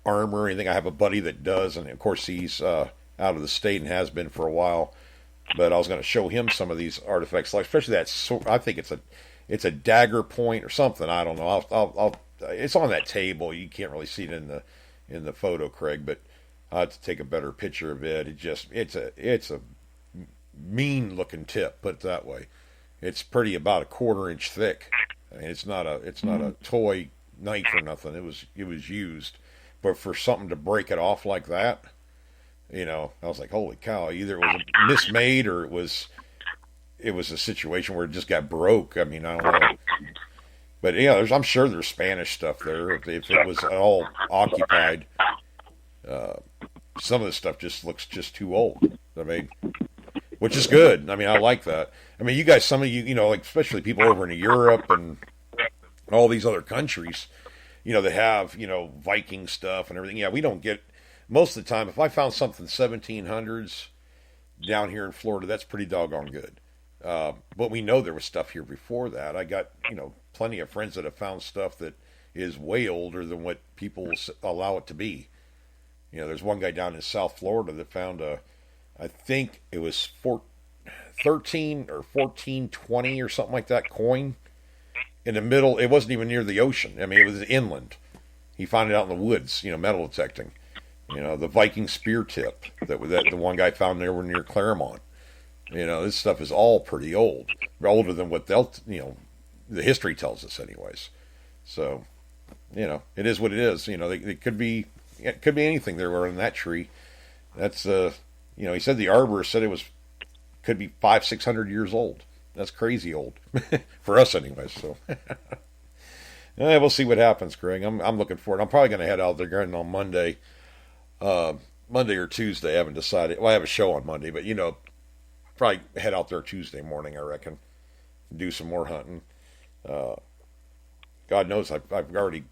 armor or anything. I have a buddy that does, and of course he's out of the state and has been for a while. But I was going to show him some of these artifacts, like especially that. I think it's a dagger point or something. I don't know. I'll it's on that table. You can't really see it in the photo, Craig, but I have to take a better picture of it. It's a mean looking tip, put it that way. It's pretty about a 1/4 inch thick. I mean, it's not a toy knife or nothing. It was used, but for something to break it off like that, I was like, holy cow! Either it was mismade or it was a situation where it just got broke. I mean, I don't know. But I'm sure there's Spanish stuff there. If it was all occupied, some of the stuff just looks just too old. I mean, which is good. I mean, I like that. I mean, you guys, some of you, like especially people over in Europe and all these other countries, that have, Viking stuff and everything. Yeah, we don't get, most of the time, if I found something 1700s down here in Florida, that's pretty doggone good. But we know there was stuff here before that. I got, plenty of friends that have found stuff that is way older than what people allow it to be. There's one guy down in South Florida that found I think it was 13 or 1420 or something like that coin in the middle. It wasn't even near the ocean. I mean, it was inland. He found it out in the woods, metal detecting. The Viking spear tip that the one guy found there near Claremont. This stuff is all pretty old, older than what the history tells us, anyways. So, it is what it is. It could be anything there were in that tree. That's he said the arborist said it could be 500-600 years old. That's crazy old for us, anyways. So, we'll see what happens, Craig. I'm looking forward. I'm probably going to head out there again on Monday. Monday or Tuesday, I haven't decided. Well, I have a show on Monday, but probably head out there Tuesday morning, I reckon. Do some more hunting. God knows I've already,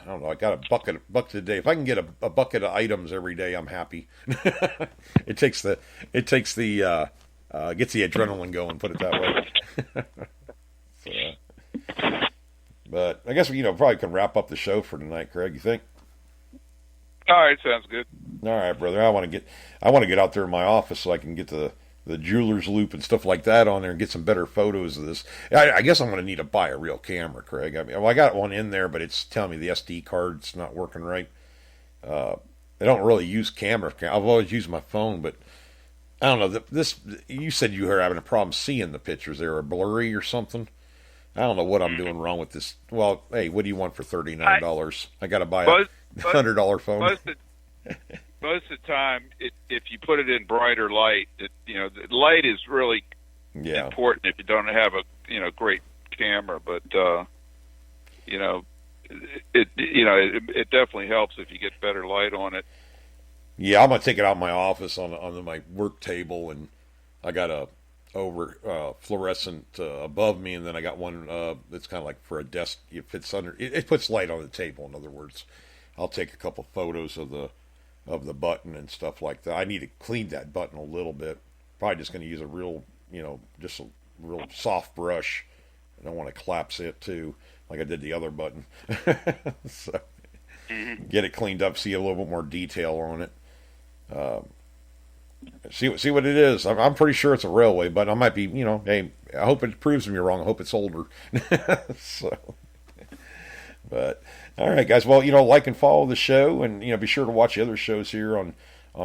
I don't know, I got a bucket a day. If I can get a bucket of items every day, I'm happy. It takes the gets the adrenaline going, put it that way. So, but I guess we probably can wrap up the show for tonight, Craig. You think? All right, sounds good. All right, brother. I want to get out there in my office so I can get the jeweler's loop and stuff like that on there and get some better photos of this. I guess I'm going to need to buy a real camera, Craig. I mean, I got one in there, but it's telling me the SD card's not working right. I don't really use camera. I've always used my phone, but I don't know. You said you were having a problem seeing the pictures. They were blurry or something. I don't know what I'm doing wrong with this. Well, hey, what do you want for $39? I got to buy a $100 phone. Most of the time, if you put it in brighter light, the light is really important if you don't have a great camera. But it definitely helps if you get better light on it. Yeah, I'm gonna take it out of my office on my work table, and I got a fluorescent above me, and then I got one that's kind of like for a desk. It fits under. It puts light on the table. In other words, I'll take a couple photos of the button and stuff like that. I need to clean that button a little bit. Probably just going to use a real, just a real soft brush. I don't want to collapse it too, like I did the other button. So get it cleaned up, see a little bit more detail on it. See what it is. I'm pretty sure it's a railway button. I might be, hey, I hope it proves me wrong. I hope it's older. So, but all right, guys. Well, like and follow the show, and be sure to watch the other shows here on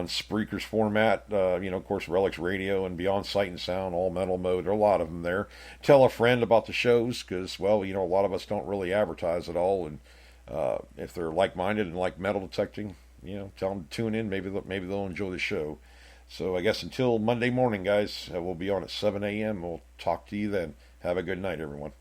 Spreaker's format. Of course, Relics Radio and Beyond Sight and Sound, all metal mode. There are a lot of them there. Tell a friend about the shows because, well, a lot of us don't really advertise at all, and if they're like-minded and like metal detecting, tell them to tune in. Maybe they'll enjoy the show. So I guess until Monday morning, guys, we'll be on at 7 a.m. We'll talk to you then. Have a good night, everyone.